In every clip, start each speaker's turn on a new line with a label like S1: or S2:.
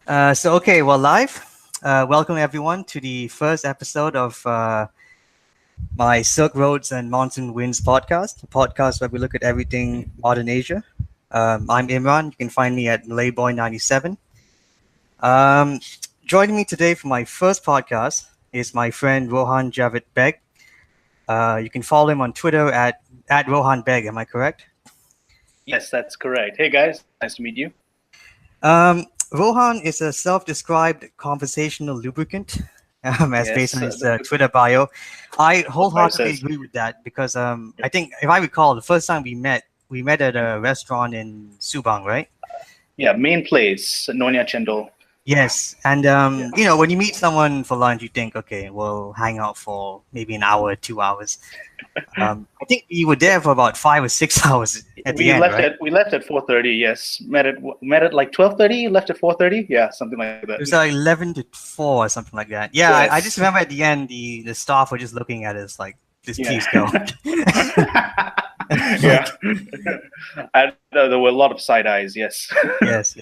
S1: We're live. Welcome everyone to the first episode of my Silk Roads and Monsoon Winds podcast, a podcast where we look at everything modern Asia. I'm Imran. You can find me at MalayBoy97. Joining me today for my first podcast is my friend Rohan Javet Beg. You can follow him on Twitter at Rohan Beg. Am I correct?
S2: Yes, that's correct. Hey guys, nice to meet you.
S1: Rohan is a self-described conversational lubricant, based on his Twitter bio. I wholeheartedly agree with that because I think, if I recall, the first time we met at a restaurant in Subang, right?
S2: Yeah, main place, Nonya Chendol.
S1: Yes, and when you meet someone for lunch, you think, okay, we'll hang out for maybe an hour, 2 hours. I think you were there for about 5 or 6 hours at the end, right?
S2: We left at 4:30. Yes, met at like 12:30. Left at 4:30. Yeah, something like that.
S1: It was like 11 to 4 or something like that. Yeah, yes. I just remember at the end, the staff were just looking at us like, "Just please go."
S2: Yeah, there were a lot of side eyes. Yes.
S1: Yes.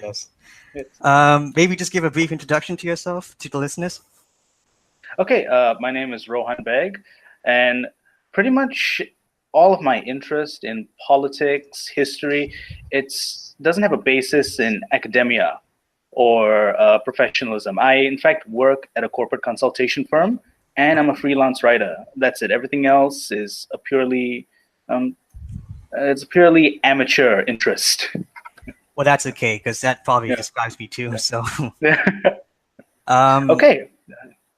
S1: Maybe just give a brief introduction to yourself to the listeners.
S2: Okay, my name is Rohan Beg, and pretty much all of my interest in politics, history, doesn't have a basis in academia or professionalism. I, in fact, work at a corporate consultation firm, and I'm a freelance writer. That's it. Everything else is a purely amateur interest.
S1: Well, that's okay, because that probably describes me too. So,
S2: okay.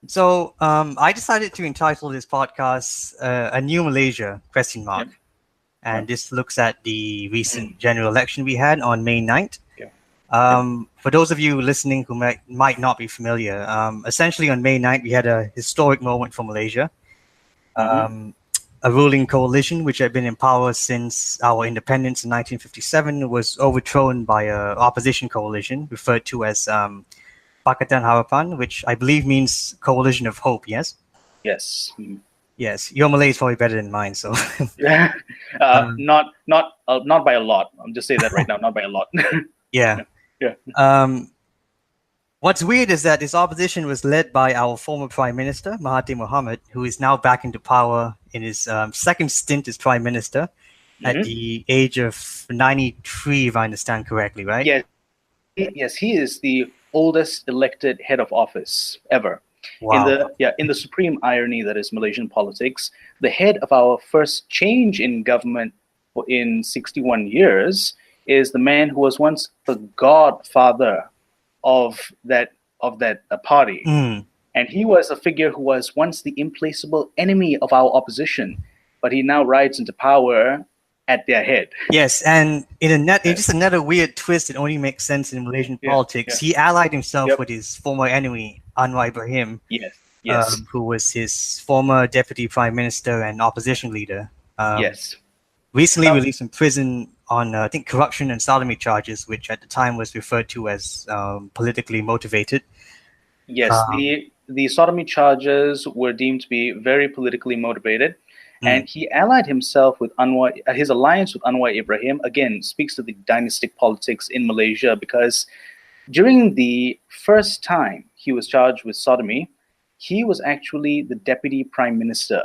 S1: So I decided to entitle this podcast "A New Malaysia?" ? And this looks at the recent general election we had on May 9th. For those of you listening who might not be familiar, essentially on May 9th we had a historic moment for Malaysia. A ruling coalition which had been in power since our independence in 1957 was overthrown by an opposition coalition referred to as Pakatan Harapan, which I believe means Coalition of Hope. Yes.
S2: Yes.
S1: Yes. Your Malay is probably better than mine, so.
S2: Not by a lot. I'm just saying that right now. Not by a lot.
S1: Yeah. What's weird is that this opposition was led by our former Prime Minister Mahathir Mohamad, who is now back into power in his second stint as Prime Minister at the age of 93, if I understand correctly, right?
S2: Yes, he is the oldest elected head of office ever.
S1: Wow.
S2: In the supreme irony that is Malaysian politics, the head of our first change in government in 61 years is the man who was once the godfather of that party. And he was a figure who was once the implacable enemy of our opposition, but he now rides into power at their head.
S1: Yes, and in just another weird twist that only makes sense in Malaysian politics, he allied himself with his former enemy, Anwar Ibrahim, who was his former deputy prime minister and opposition leader. Recently released from prison on, I think, corruption and sodomy charges, which at the time was referred to as politically motivated.
S2: Yes, the sodomy charges were deemed to be very politically motivated. And he allied himself with Anwar. His alliance with Anwar Ibrahim, again, speaks to the dynastic politics in Malaysia, because during the first time he was charged with sodomy, he was actually the deputy prime minister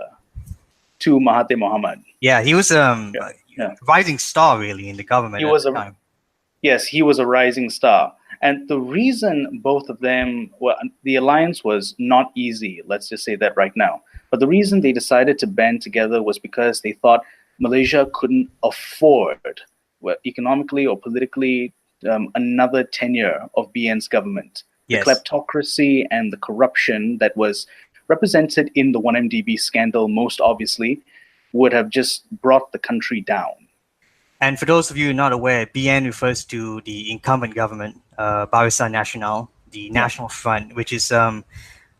S2: to Mahathir Mohamad.
S1: Yeah, he was a rising star, really, in the government at the time.
S2: Yes, he was a rising star. And the reason both of them, the alliance was not easy, let's just say that right now. But the reason they decided to band together was because they thought Malaysia couldn't afford, economically or politically, another tenure of BN's government.
S1: Yes.
S2: The kleptocracy and the corruption that was represented in the 1MDB scandal, most obviously, would have just brought the country down.
S1: And for those of you not aware, BN refers to the incumbent government, Barisan Nasional, the National Front, which is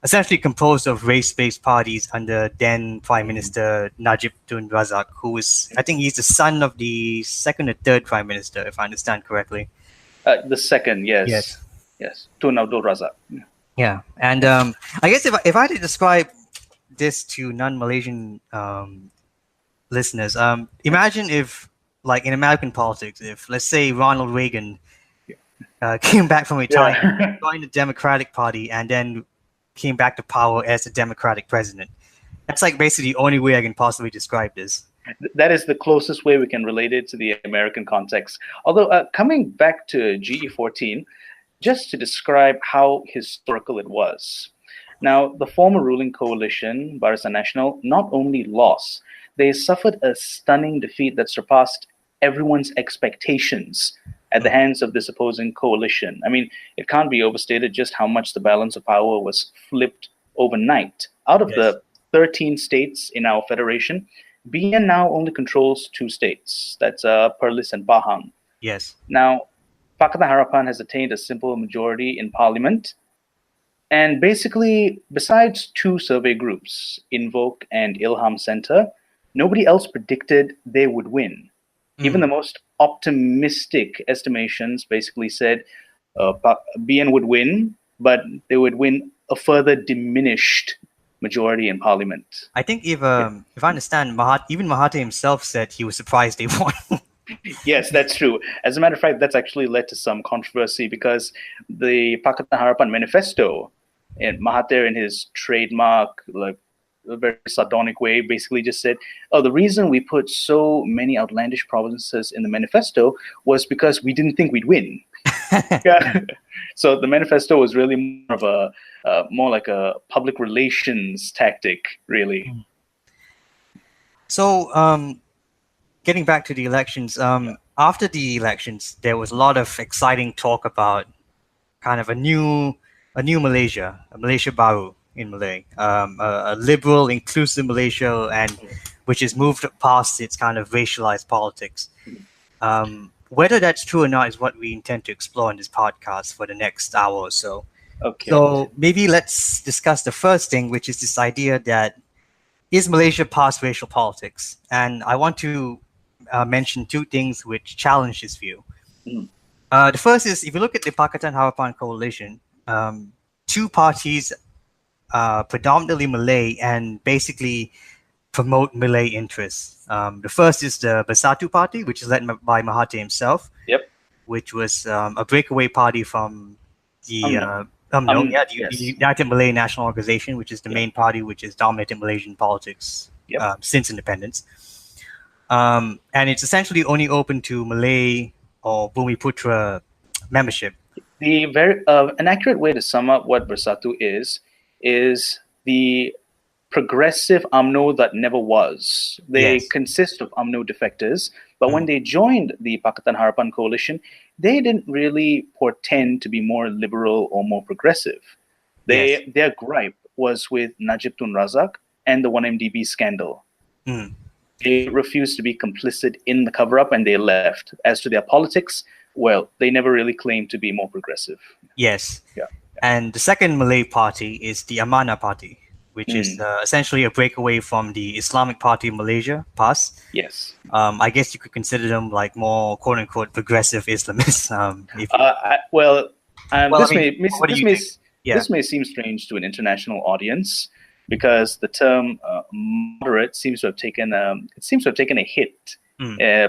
S1: essentially composed of race-based parties under then Prime Minister Najib Tun Razak, who is, I think he's the son of the second or third Prime Minister, if I understand correctly.
S2: The second, yes. Tun Abdul Razak.
S1: Yeah, and I guess if I had to describe this to non-Malaysian listeners, imagine if, like in American politics, if, let's say, Ronald Reagan came back from retirement, joined the Democratic Party, and then came back to power as the Democratic president. That's like basically the only way I can possibly describe this.
S2: That is the closest way we can relate it to the American context. Although coming back to GE14, just to describe how historical it was. Now, the former ruling coalition, Barisan Nasional, not only lost, they suffered a stunning defeat that surpassed everyone's expectations at the hands of this opposing coalition. I mean, it can't be overstated just how much the balance of power was flipped overnight. Out of the 13 states in our federation, BN now only controls 2 states. That's Perlis and Pahang.
S1: Yes.
S2: Now, Pakatan Harapan has attained a simple majority in parliament. And basically, besides 2 survey groups, Invoke and Ilham Center, nobody else predicted they would win. Even the most optimistic estimations basically said BN would win, but they would win a further diminished majority in parliament.
S1: I think if I understand, even Mahathir himself said he was surprised they won.
S2: Yes, that's true. As a matter of fact, that's actually led to some controversy because the Pakatan Harapan manifesto, and Mahathir in his trademark, like a very sardonic way, basically just said, oh, the reason we put so many outlandish provinces in the manifesto was because we didn't think we'd win. So the manifesto was really more like a public relations tactic, really.
S1: So, getting back to the elections, after the elections, there was a lot of exciting talk about kind of a new Malaysia, a Malaysia Baru in Malay, a liberal, inclusive Malaysia, and which has moved past its kind of racialized politics. Whether that's true or not is what we intend to explore in this podcast for the next hour or so.
S2: Okay.
S1: So maybe let's discuss the first thing, which is this idea that is Malaysia past racial politics? And I want to mention 2 things which challenge this view. The first is, if you look at the Pakatan Harapan coalition, 2 parties predominantly Malay and basically promote Malay interests. The first is the Bersatu Party, which is led by Mahathir himself, which was a breakaway party from the United Malay National Organization, which is the main party which has dominated Malaysian politics since independence. And it's essentially only open to Malay or Bumiputra membership.
S2: An accurate way to sum up what Bersatu is the progressive UMNO that never was. They consist of UMNO defectors, but when they joined the Pakatan Harapan coalition, they didn't really portend to be more liberal or more progressive. Their gripe was with Najib Tun Razak and the 1MDB scandal. They refused to be complicit in the cover-up and they left. As to their politics, well, they never really claimed to be more progressive.
S1: Yes. And the second Malay party is the Amanah Party, which is essentially a breakaway from the Islamic Party of Malaysia, PAS.
S2: Yes.
S1: I guess you could consider them like more quote-unquote progressive Islamists.
S2: This may seem strange to an international audience because the term moderate seems to have taken a hit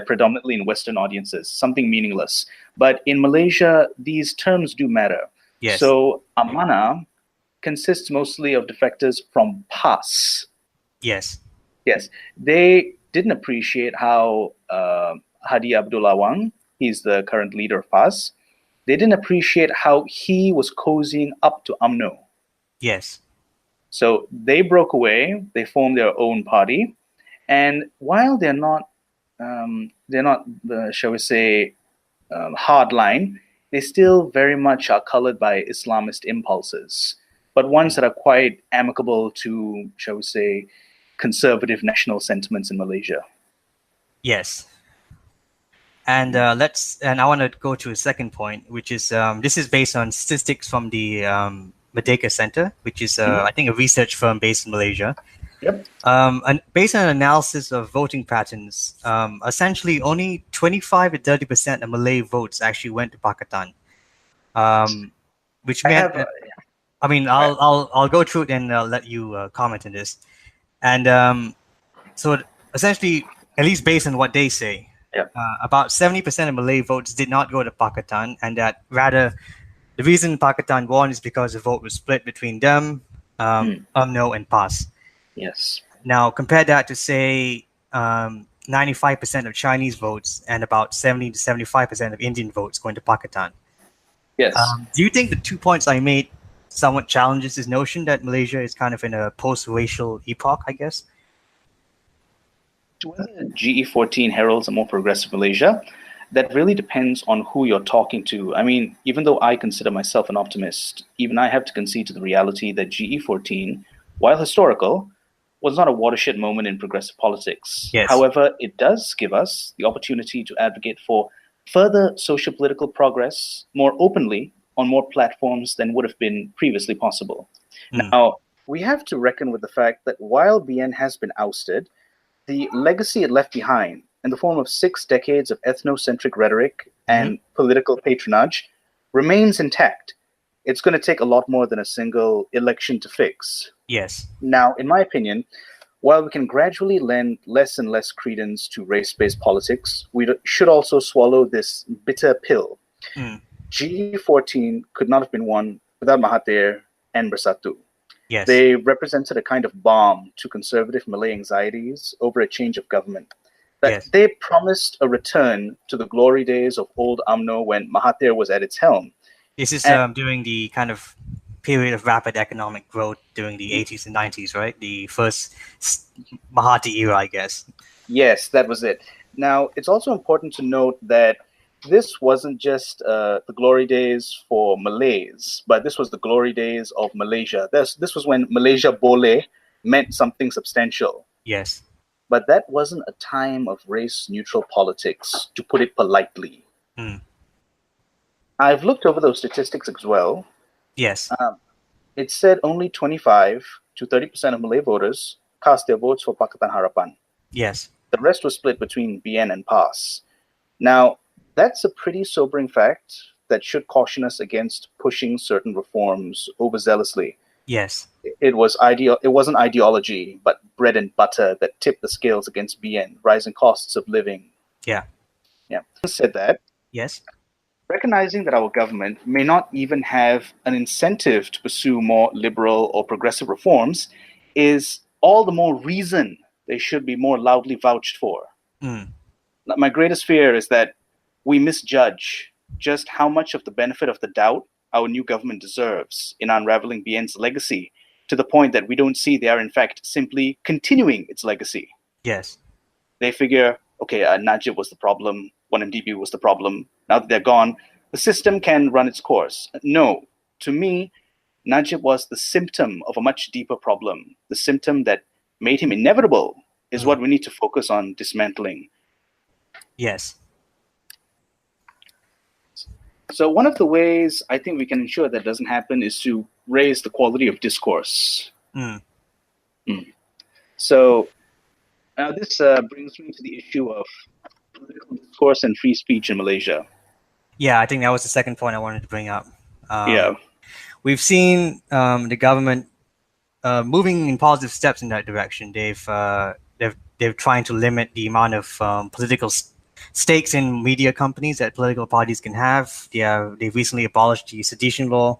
S2: predominantly in Western audiences, something meaningless. But in Malaysia, these terms do matter.
S1: Yes.
S2: So Amanah consists mostly of defectors from PAS.
S1: Yes.
S2: They didn't appreciate how Hadi Abdul Awang, he's the current leader of PAS, they didn't appreciate how he was cozying up to UMNO.
S1: Yes.
S2: So they broke away, they formed their own party, and while they're not shall we say, hardline, they still very much are colored by Islamist impulses, but ones that are quite amicable to, shall we say, conservative national sentiments in Malaysia.
S1: Yes. And I want to go to a second point, which is this is based on statistics from the Merdeka Center, which is I think a research firm based in Malaysia. And based on an analysis of voting patterns, essentially only 25 to 30% of Malay votes actually went to Pakatan, which meant I'll go through it and let you comment on this. And so essentially, at least based on what they say, about 70% of Malay votes did not go to Pakatan, and that rather the reason Pakatan won is because the vote was split between them, UMNO, and PAS.
S2: Yes.
S1: Now, compare that to, say, 95% of Chinese votes and about 70 to 75% of Indian votes going to Pakatan.
S2: Yes.
S1: Do you think the 2 points I made somewhat challenges this notion that Malaysia is kind of in a post-racial epoch, I guess?
S2: Whether GE14 heralds a more progressive Malaysia, that really depends on who you're talking to. I mean, even though I consider myself an optimist, even I have to concede to the reality that GE14, while historical, was not a watershed moment in progressive politics.
S1: Yes.
S2: However, it does give us the opportunity to advocate for further socio-political progress more openly on more platforms than would have been previously possible. Now, we have to reckon with the fact that while BN has been ousted, the legacy it left behind in the form of 6 decades of ethnocentric rhetoric and political patronage remains intact. It's going to take a lot more than a single election to fix.
S1: Yes.
S2: Now, in my opinion, while we can gradually lend less and less credence to race-based politics, we should also swallow this bitter pill. GE14 could not have been won without Mahathir and Bersatu.
S1: Yes.
S2: They represented a kind of balm to conservative Malay anxieties over a change of government. They promised a return to the glory days of old UMNO when Mahathir was at its helm.
S1: This is during the kind of period of rapid economic growth during the 80s and 90s, right? The first Mahathir era, I guess.
S2: Yes, that was it. Now, it's also important to note that this wasn't just the glory days for Malays, but this was the glory days of Malaysia. This was when Malaysia Boleh meant something substantial.
S1: Yes.
S2: But that wasn't a time of race-neutral politics, to put it politely. I've looked over those statistics as well.
S1: Yes.
S2: It said only 25 to 30% of Malay voters cast their votes for Pakatan Harapan.
S1: Yes.
S2: The rest was split between BN and PAS. Now, that's a pretty sobering fact that should caution us against pushing certain reforms overzealously.
S1: Yes.
S2: It wasn't ideology, but bread and butter that tipped the scales against BN, rising costs of living.
S1: Yeah.
S2: Said that.
S1: Yes.
S2: Recognizing that our government may not even have an incentive to pursue more liberal or progressive reforms is all the more reason they should be more loudly vouched for. My greatest fear is that we misjudge just how much of the benefit of the doubt our new government deserves in unraveling BN's legacy, to the point that we don't see they are in fact simply continuing its legacy.
S1: Yes.
S2: They figure, okay, Najib was the problem, 1MDB was the problem. Now that they're gone, the system can run its course. No, to me, Najib was the symptom of a much deeper problem. The symptom that made him inevitable is what we need to focus on dismantling.
S1: Yes.
S2: So one of the ways I think we can ensure that doesn't happen is to raise the quality of discourse. So now this brings me to the issue of political discourse and free speech in Malaysia.
S1: Yeah, I think that was the second point I wanted to bring up. We've seen the government moving in positive steps in that direction. They're trying to limit the amount of political stakes in media companies that political parties can have. They've recently abolished the sedition law.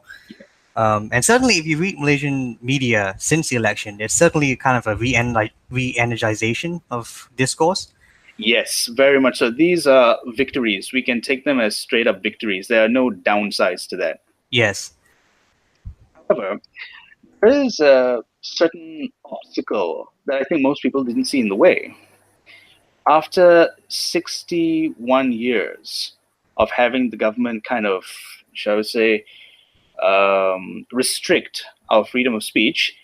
S1: And certainly, if you read Malaysian media since the election, there's certainly kind of a re-energization of discourse.
S2: Yes, very much so. These are victories. We can take them as straight up victories. There are no downsides to that.
S1: Yes.
S2: However, there is a certain obstacle that I think most people didn't see in the way. After 61 years of having the government kind of, shall we say, restrict our freedom of speech,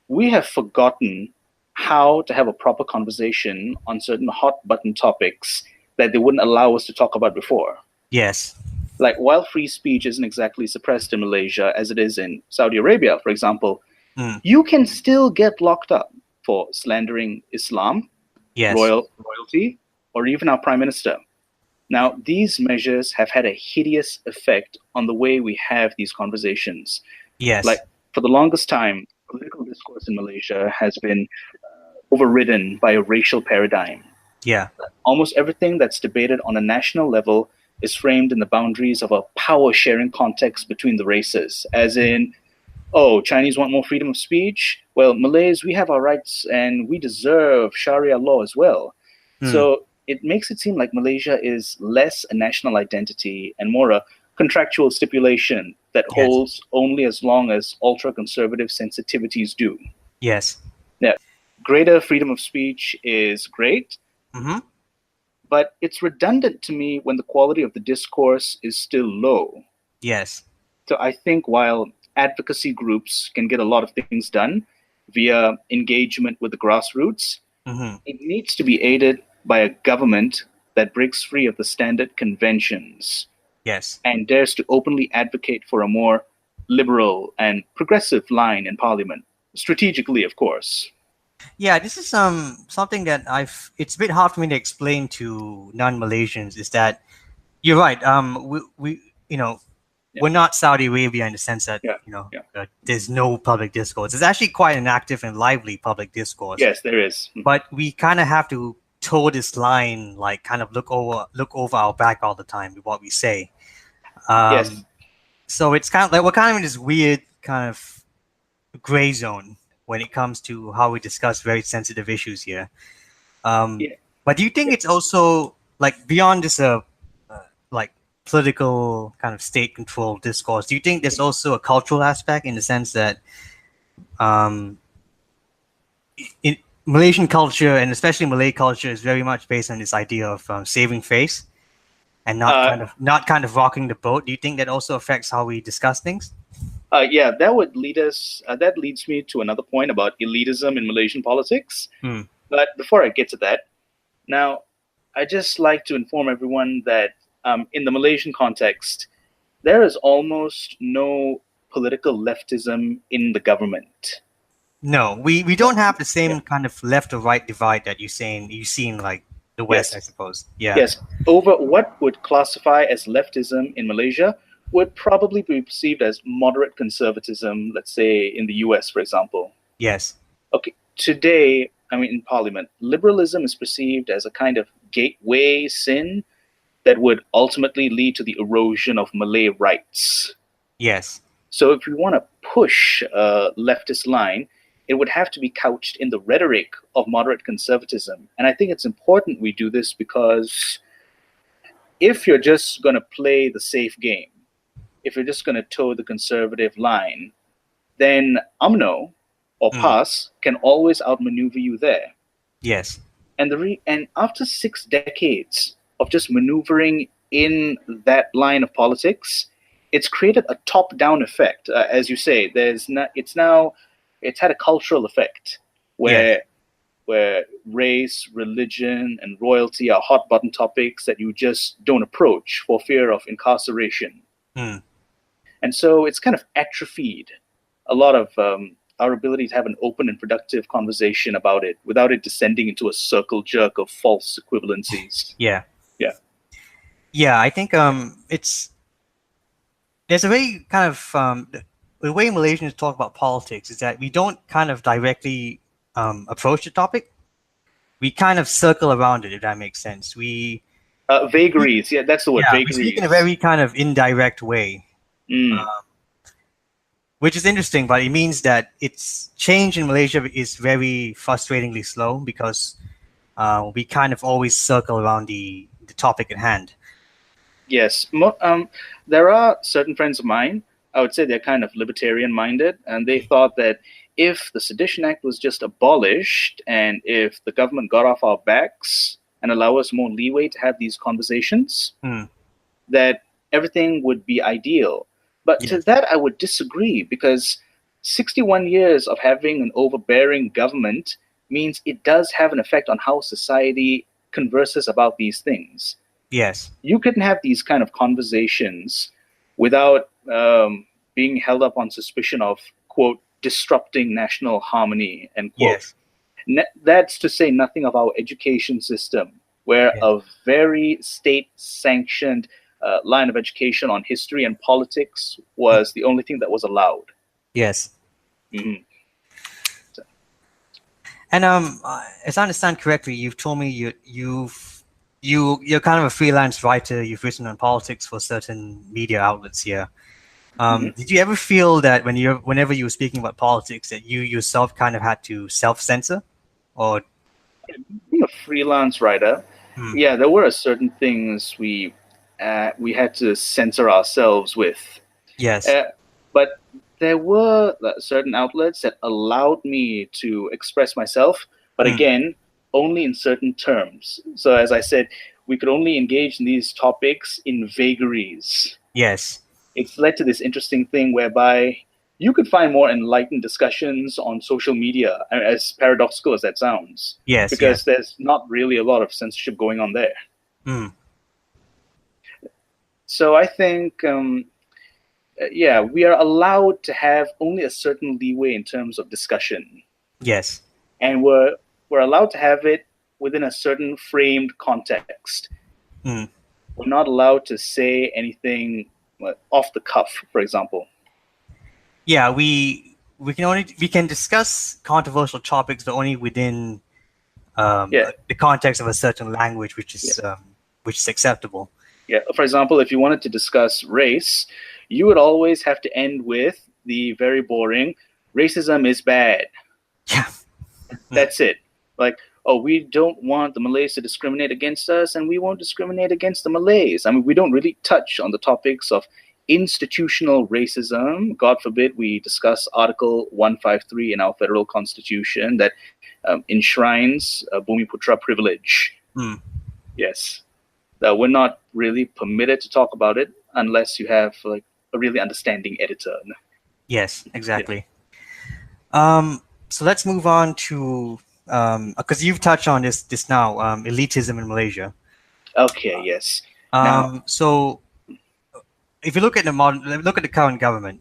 S2: we have forgotten how to have a proper conversation on certain hot button topics that they wouldn't allow us to talk about before.
S1: Yes.
S2: Like, while free speech isn't exactly suppressed in Malaysia as it is in Saudi Arabia, for example, you can still get locked up for slandering Islam, royalty, or even our prime minister. Now, these measures have had a hideous effect on the way we have these conversations.
S1: Yes.
S2: Like, for the longest time, political discourse in Malaysia has been overridden by a racial paradigm.
S1: Yeah.
S2: Almost everything that's debated on a national level is framed in the boundaries of a power-sharing context between the races, as in, oh, Chinese want more freedom of speech? Well, Malays, we have our rights and we deserve Sharia law as well. So it makes it seem like Malaysia is less a national identity and more a contractual stipulation that holds only as long as ultra-conservative sensitivities do.
S1: Yes.
S2: Now, greater freedom of speech is great, but it's redundant to me when the quality of the discourse is still low.
S1: Yes.
S2: So I think while advocacy groups can get a lot of things done via engagement with the grassroots, it needs to be aided by a government that breaks free of the standard conventions.
S1: Yes.
S2: And dares to openly advocate for a more liberal and progressive line in parliament, strategically, of course.
S1: Yeah, this is something that it's a bit hard for me to explain to non-Malaysians, is that you're right. We're not Saudi Arabia in the sense that there's no public discourse. There's actually quite an active and lively public discourse.
S2: Yes, there is.
S1: But we kind of have to toe this line, like kind of look over our back all the time with what we say.
S2: Yes.
S1: So it's kind of like we're kind of in this weird kind of gray zone when it comes to how we discuss very sensitive issues here. But do you think it's also like beyond this like political kind of state control discourse? Do you think there's also a cultural aspect in the sense that in Malaysian culture, and especially Malay culture, is very much based on this idea of saving face and not kind of rocking the boat? Do you think that also affects how we discuss things?
S2: Yeah, that would lead us. That leads me to another point about elitism in Malaysian politics. But before I get to that, now I just like to inform everyone that in the Malaysian context, there is almost no political leftism in the government.
S1: No, we don't have the same kind of left or right divide that you see in like the West, I suppose. Yeah.
S2: Yes, over what would classify as leftism in Malaysia would probably be perceived as moderate conservatism, let's say in the US, for example.
S1: Yes.
S2: Okay, today, I mean, in Parliament, liberalism is perceived as a kind of gateway sin that would ultimately lead to the erosion of Malay rights.
S1: Yes.
S2: So if we want to push a leftist line, it would have to be couched in the rhetoric of moderate conservatism. And I think it's important we do this because if you're just going to play the safe game, if you're just going to toe the conservative line, then UMNO or PAS can always outmaneuver you there.
S1: Yes.
S2: And after 6 decades of just maneuvering in that line of politics, it's created a top-down effect. As you say, it's had a cultural effect where race, religion, and royalty are hot-button topics that you just don't approach for fear of incarceration. And so it's kind of atrophied a lot of our ability to have an open and productive conversation about it without it descending into a circle jerk of false equivalencies.
S1: Yeah. I think there's a way kind of the way Malaysians talk about politics is that we don't kind of directly approach the topic. We kind of circle around it, if that makes sense.
S2: Vagaries, yeah, that's the word. Vagaries.
S1: We speak in a very kind of indirect way, which is interesting. But it means that its change in Malaysia is very frustratingly slow because we kind of always circle around the topic at hand.
S2: Yes, there are certain friends of mine, I would say they're kind of libertarian-minded, and they thought that if the Sedition Act was just abolished and if the government got off our backs and allow us more leeway to have these conversations, that everything would be ideal. But to that, I would disagree, because 61 years of having an overbearing government means it does have an effect on how society converses about these things.
S1: Yes.
S2: You couldn't have these kind of conversations without being held up on suspicion of, quote, disrupting national harmony, end quote. Yes. That's to say nothing of our education system, where a very state-sanctioned line of education on history and politics was the only thing that was allowed.
S1: Yes. And as I understand correctly, you've told me you're kind of a freelance writer. You've written on politics for certain media outlets here. Did you ever feel that whenever you were speaking about politics, that you yourself kind of had to self-censor, or
S2: Being a freelance writer, yeah, there were certain things we had to censor ourselves with.
S1: Yes.
S2: But there were certain outlets that allowed me to express myself, but again, only in certain terms. So as I said, we could only engage in these topics in vagaries.
S1: Yes.
S2: It's led to this interesting thing whereby you could find more enlightened discussions on social media, as paradoxical as that sounds.
S1: Yes.
S2: Because there's not really a lot of censorship going on there. So I think, we are allowed to have only a certain leeway in terms of discussion.
S1: Yes.
S2: And we're allowed to have it within a certain framed context. We're not allowed to say anything off the cuff, for example.
S1: Yeah, we can discuss controversial topics, but only within the context of a certain language, which is acceptable.
S2: Yeah. For example, if you wanted to discuss race, you would always have to end with the very boring "racism is bad."
S1: Yeah.
S2: That's it. Like, oh, we don't want the Malays to discriminate against us, and we won't discriminate against the Malays. I mean, we don't really touch on the topics of institutional racism. God forbid we discuss Article 153 in our federal constitution that enshrines Bumiputra privilege. Yes. We're not really permitted to talk about it unless you have like a really understanding editor.
S1: Yes, exactly. Yeah. So let's move on to because you've touched on this now, elitism in Malaysia.
S2: Okay. Yes.
S1: So if you look at the current government,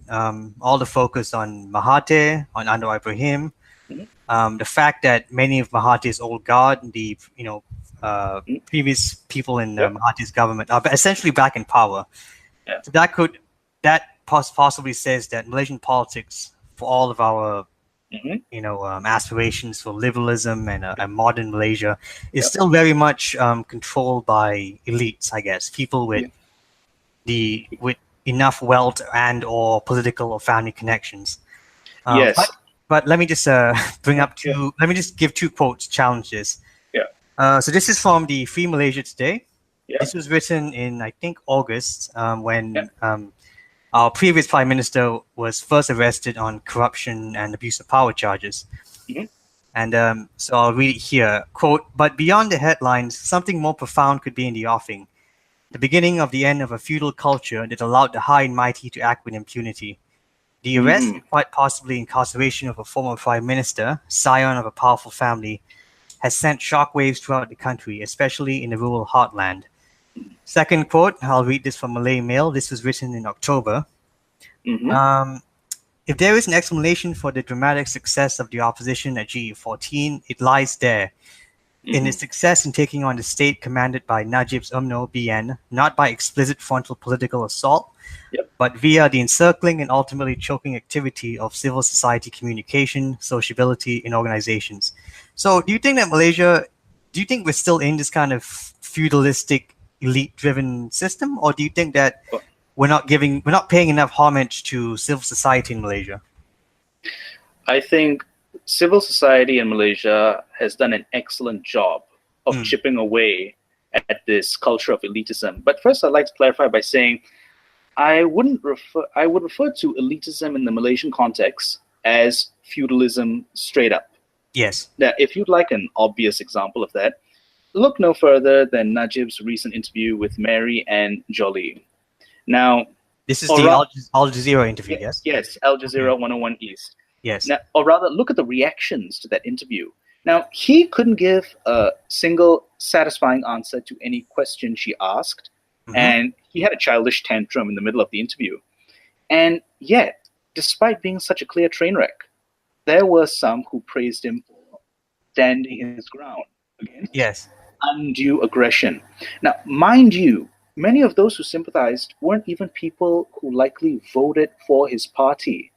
S1: all the focus on Mahathir, on Anwar Ibrahim, the fact that many of Mahathir's old guard, the previous people in Mahathir's government are essentially back in power.
S2: Yeah.
S1: So that possibly says that Malaysian politics, for all of our aspirations for liberalism and a modern Malaysia, is still very much controlled by elites, I guess, people with with enough wealth and or political or family connections.
S2: Yes.
S1: But let me just let me just give two quotes to challenge this.
S2: Yeah.
S1: So this is from the Free Malaysia Today.
S2: Yeah.
S1: This was written in, I think, August, when our previous Prime Minister was first arrested on corruption and abuse of power charges. And so I'll read it here. Quote, "But beyond the headlines, something more profound could be in the offing. The beginning of the end of a feudal culture that allowed the high and mighty to act with impunity. The arrest and quite possibly incarceration of a former Prime Minister, scion of a powerful family, has sent shockwaves throughout the country, especially in the rural heartland." Second quote, I'll read this from Malay Mail. This was written in October. "If there is an explanation for the dramatic success of the opposition at GE14, it lies there, in its success in taking on the state commanded by Najib's UMNO BN, not by explicit frontal political assault, but via the encircling and ultimately choking activity of civil society communication, sociability, and organizations." So do you think that do you think we're still in this kind of feudalistic, elite-driven system, or do you think that we're not paying enough homage to civil society in Malaysia?
S2: I think civil society in Malaysia has done an excellent job of chipping away at this culture of elitism. But first, I'd like to clarify by saying I would refer to elitism in the Malaysian context as feudalism straight up.
S1: Yes.
S2: Now, if you'd like an obvious example of that, look no further than Najib's recent interview with Mary and Jolie. Now,
S1: this is the Al Jazeera interview, yes?
S2: Yes, Al Jazeera 101 East.
S1: Yes.
S2: Now, or rather, look at the reactions to that interview. Now, he couldn't give a single satisfying answer to any question she asked, and he had a childish tantrum in the middle of the interview. And yet, despite being such a clear train wreck, there were some who praised him for standing his ground against undue aggression. Now, mind you, many of those who sympathized weren't even people who likely voted for his party.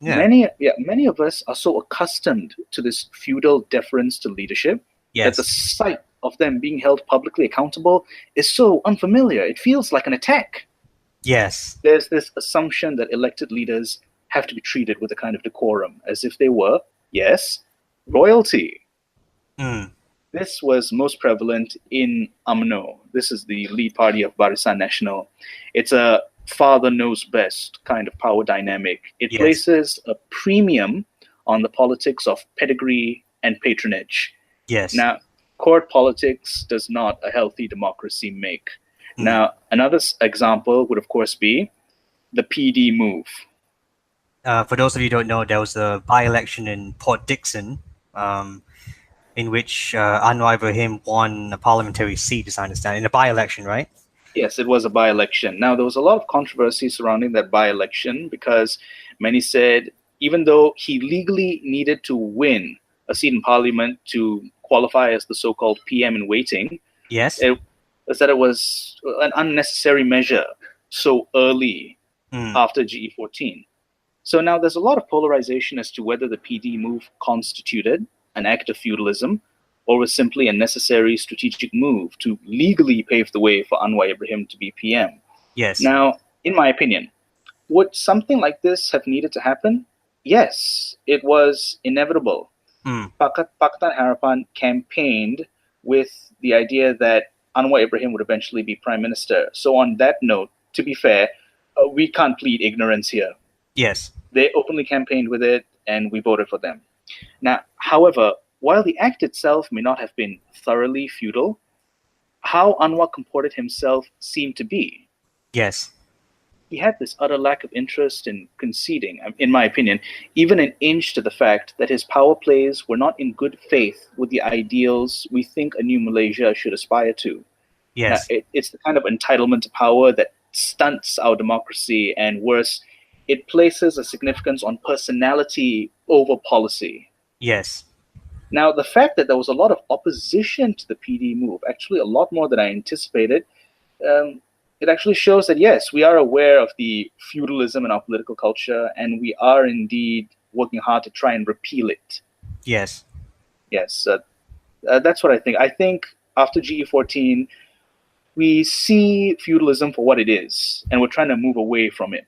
S1: Yeah.
S2: Many of us are so accustomed to this feudal deference to leadership that the sight of them being held publicly accountable is so unfamiliar. It feels like an attack.
S1: Yes.
S2: There's this assumption that elected leaders have to be treated with a kind of decorum, as if they were, yes, royalty.
S1: Mm.
S2: This was most prevalent in UMNO. This is the lead party of Barisan Nasional. It's a father knows best kind of power dynamic. It places a premium on the politics of pedigree and patronage.
S1: Yes.
S2: Now, court politics does not a healthy democracy make. Now, another example would, of course, be the PD move.
S1: For those of you who don't know, there was a by-election in Port Dickson, in which Anwar Ibrahim won a parliamentary seat, as I understand, in a by-election, right?
S2: Yes, it was a by-election. Now, there was a lot of controversy surrounding that by-election because many said, even though he legally needed to win a seat in parliament to qualify as the so-called PM in waiting, it was an unnecessary measure so early after GE14. So now there's a lot of polarization as to whether the PD move constituted an act of feudalism or was simply a necessary strategic move to legally pave the way for Anwar Ibrahim to be PM.
S1: Yes.
S2: Now, in my opinion, would something like this have needed to happen? Yes, it was inevitable. Pakatan Harapan campaigned with the idea that Anwar Ibrahim would eventually be prime minister. So on that note, to be fair, we can't plead ignorance here.
S1: Yes.
S2: They openly campaigned with it, and we voted for them. Now, however, while the act itself may not have been thoroughly feudal, how Anwar comported himself seemed to be.
S1: Yes.
S2: He had this utter lack of interest in conceding, in my opinion, even an inch to the fact that his power plays were not in good faith with the ideals we think a new Malaysia should aspire to.
S1: Yes.
S2: Now, it's the kind of entitlement to power that stunts our democracy, and worse, it places a significance on personality over policy.
S1: Yes.
S2: Now, the fact that there was a lot of opposition to the PD move, actually a lot more than I anticipated, it actually shows that, yes, we are aware of the feudalism in our political culture, and we are indeed working hard to try and repeal it.
S1: Yes.
S2: Yes, that's what I think. I think after GE14, we see feudalism for what it is, and we're trying to move away from it.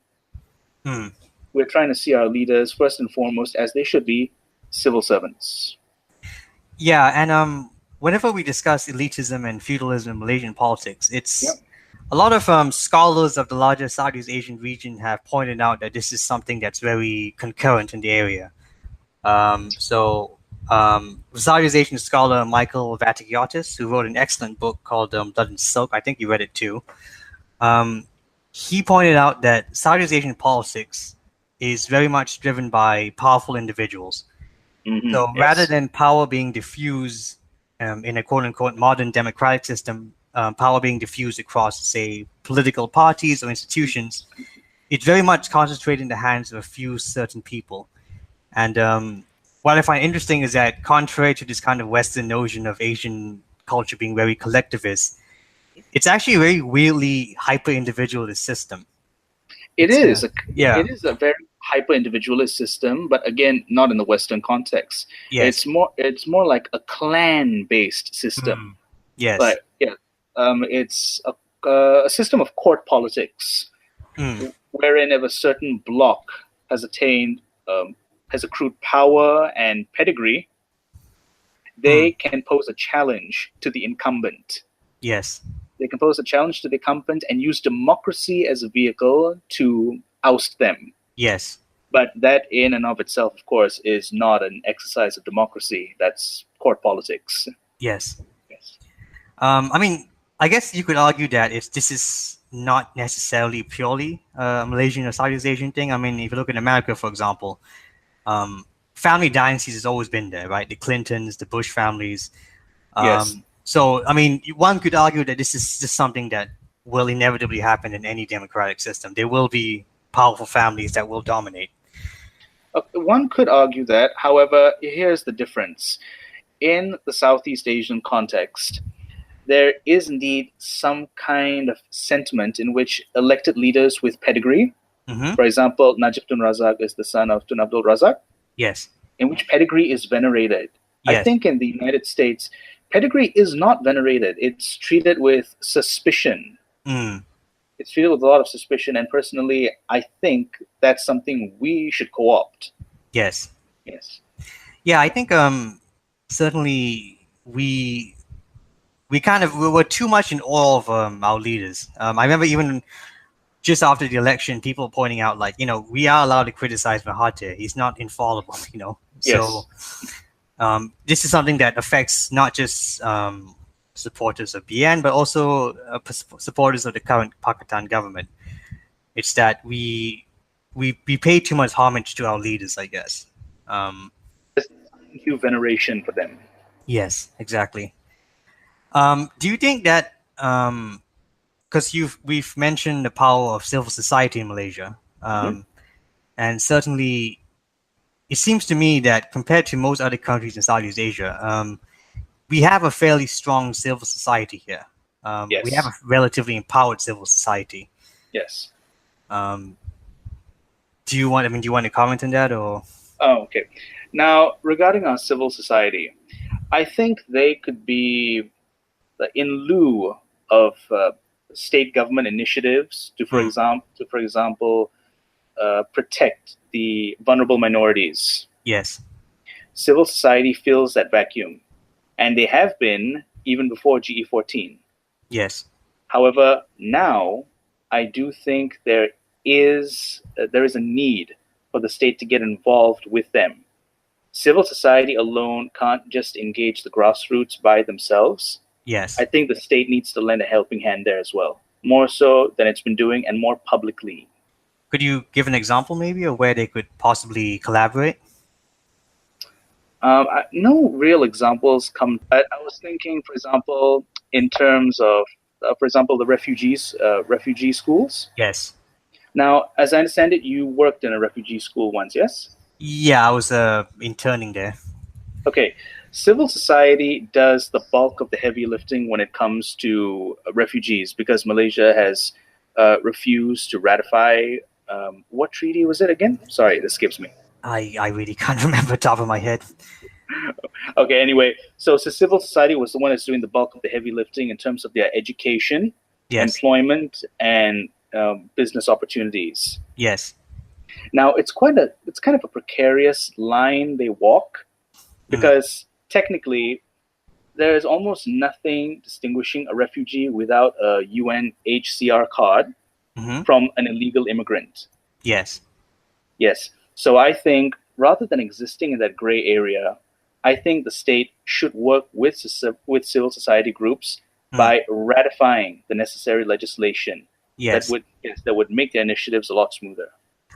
S2: We're trying to see our leaders, first and foremost, as they should be, civil servants.
S1: Yeah, and whenever we discuss elitism and feudalism in Malaysian politics, it's a lot of scholars of the larger Southeast Asian region have pointed out that this is something that's very concurrent in the area. Southeast Asian scholar Michael Vatigiotis, who wrote an excellent book called Blood and Silk, I think you read it too, he pointed out that Southeast Asian politics is very much driven by powerful individuals. So rather than power being diffused in a quote-unquote modern democratic system, power being diffused across, say, political parties or institutions, it's very much concentrated in the hands of a few certain people. And what I find interesting is that, contrary to this kind of Western notion of Asian culture being very collectivist, it's actually a very weirdly hyper-individualist system.
S2: It is a very hyper-individualist system, but again, not in the Western context.
S1: Yes.
S2: It's more like a clan-based system.
S1: Yes.
S2: But it's a system of court politics, wherein if a certain bloc has accrued power and pedigree, they can pose a challenge to the incumbent.
S1: Yes.
S2: They can pose a challenge to the incumbent and use democracy as a vehicle to oust them.
S1: Yes.
S2: But that in and of itself, of course, is not an exercise of democracy. That's court politics.
S1: Yes. I mean, I guess you could argue that this is not necessarily purely a Malaysian or Southeast Asian thing. I mean, if you look at America, for example, family dynasties has always been there, right? The Clintons, the Bush families.
S2: Yes.
S1: So, I mean, one could argue that this is just something that will inevitably happen in any democratic system. There will be powerful families that will dominate.
S2: One could argue that. However, here's the difference. In the Southeast Asian context, there is indeed some kind of sentiment in which elected leaders with pedigree For example, Najib Tun Razak is the son of Tun Abdul Razak.
S1: Yes.
S2: In which pedigree is venerated.
S1: Yes.
S2: I think in the United States, pedigree is not venerated. It's treated with suspicion. It's treated with a lot of suspicion, and personally, I think that's something we should co-opt.
S1: Yes.
S2: Yes.
S1: Yeah, I think certainly we were too much in awe of our leaders. I remember even just after the election, people pointing out, like, we are allowed to criticize Mahathir. He's not infallible, So this is something that affects not just supporters of BN, but also supporters of the current Pakistan government. It's that we pay too much homage to our leaders, I guess.
S2: Due veneration for them.
S1: Yes, exactly. Do you think that because we've mentioned the power of civil society in Malaysia, and certainly it seems to me that compared to most other countries in Southeast Asia, we have a fairly strong civil society here.
S2: Yes.
S1: We have a relatively empowered civil society.
S2: Yes.
S1: Do you want to comment on that, or?
S2: Oh, okay. Now, regarding our civil society, I think they could be in lieu of state government initiatives to, for example, protect the vulnerable minorities.
S1: Yes.
S2: Civil society fills that vacuum, and they have been even before GE14.
S1: Yes.
S2: However, now I do think there is a need for the state to get involved with them. Civil society alone can't just engage the grassroots by themselves.
S1: Yes.
S2: I think the state needs to lend a helping hand there as well, more so than it's been doing and more publicly.
S1: Could you give an example maybe of where they could possibly collaborate?
S2: No real examples come. I was thinking, for example, in terms of, for example, the refugee schools.
S1: Yes.
S2: Now, as I understand it, you worked in a refugee school once, yes?
S1: Yeah, I was interning there.
S2: Okay. Civil society does the bulk of the heavy lifting when it comes to refugees, because Malaysia has refused to ratify, what treaty was it again? Sorry, this skips me.
S1: I really can't remember the top of my head.
S2: Okay, anyway, so civil society was the one that's doing the bulk of the heavy lifting in terms of their education, employment, and business opportunities.
S1: Yes.
S2: Now, it's kind of a precarious line they walk, because technically there is almost nothing distinguishing a refugee without a UNHCR card from an illegal immigrant.
S1: Yes.
S2: Yes. So I think rather than existing in that gray area, I think the state should work with civil society groups by ratifying the necessary legislation that would make their initiatives a lot smoother.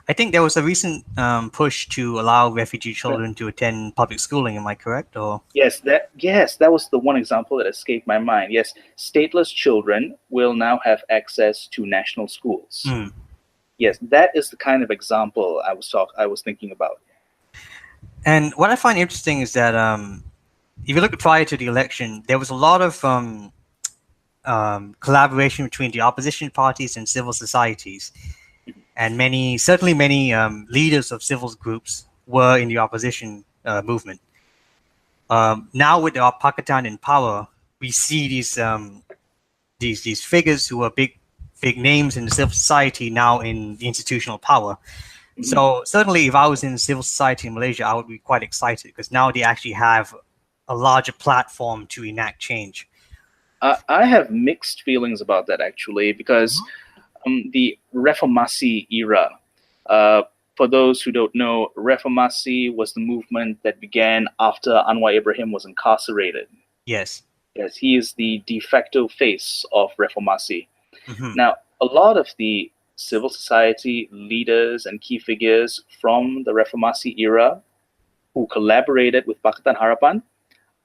S1: I think there was a recent push to allow refugee children to attend public schooling. Am I correct? Or
S2: yes, that was the one example that escaped my mind. Yes, stateless children will now have access to national schools. Yes, that is the kind of example I was thinking about.
S1: And what I find interesting is that if you look prior to the election, there was a lot of collaboration between the opposition parties and civil societies. And many leaders of civil groups were in the opposition movement. Now with the Pakistan in power, we see these figures who are big names in the civil society now in the institutional power. So certainly, if I was in civil society in Malaysia, I would be quite excited because now they actually have a larger platform to enact change.
S2: I have mixed feelings about that, actually, because the Reformasi era, for those who don't know, Reformasi was the movement that began after Anwar Ibrahim was incarcerated.
S1: Yes.
S2: Yes, he is the de facto face of Reformasi. Now, a lot of the civil society leaders and key figures from the Reformasi era who collaborated with Pakatan Harapan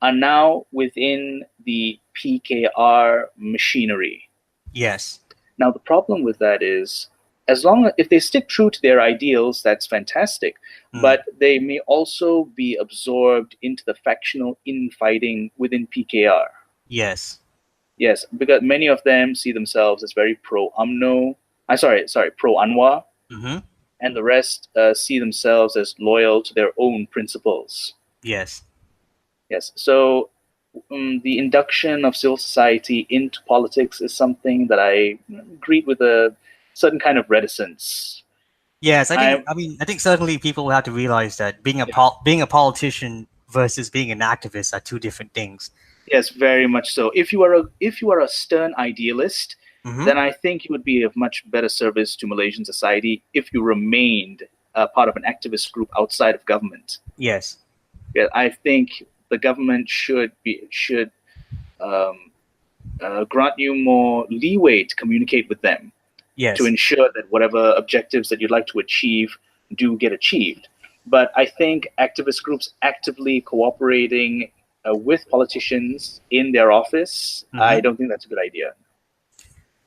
S2: are now within the PKR machinery.
S1: Yes.
S2: Now, the problem with that is, if they stick true to their ideals, that's fantastic. But they may also be absorbed into the factional infighting within PKR.
S1: Yes.
S2: Yes, because many of them see themselves as very pro-UMNO. Pro-Anwar. and the rest see themselves as loyal to their own principles.
S1: Yes.
S2: Yes. So the induction of civil society into politics is something that I greet with a certain kind of reticence.
S1: Yes, I think certainly people will have to realize that being a politician versus being an activist are two different things.
S2: Yes, very much so. If you are a stern idealist, then I think you would be of much better service to Malaysian society if you remained part of an activist group outside of government.
S1: Yes.
S2: Yeah, I think the government should grant you more leeway to communicate with them.
S1: Yes.
S2: To ensure that whatever objectives that you'd like to achieve do get achieved. But I think activist groups actively cooperating with politicians in their office, I don't think that's a good idea.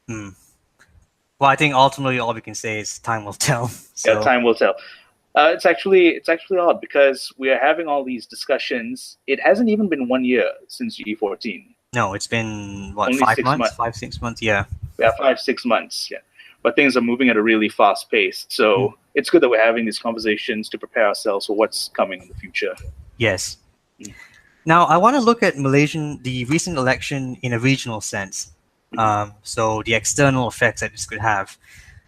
S1: Well, I think ultimately all we can say is time will tell. So.
S2: Yeah, time will tell. It's actually odd because we are having all these discussions. It hasn't even been 1 year since GE14.
S1: No, it's been what,
S2: only
S1: 5
S2: 6
S1: months? 5-6 months, yeah.
S2: Yeah, 5-6 months, yeah. But things are moving at a really fast pace. So it's good that we're having these conversations to prepare ourselves for what's coming in the future.
S1: Yes. Now, I want to look at the recent election in a regional sense. So the external effects that this could have.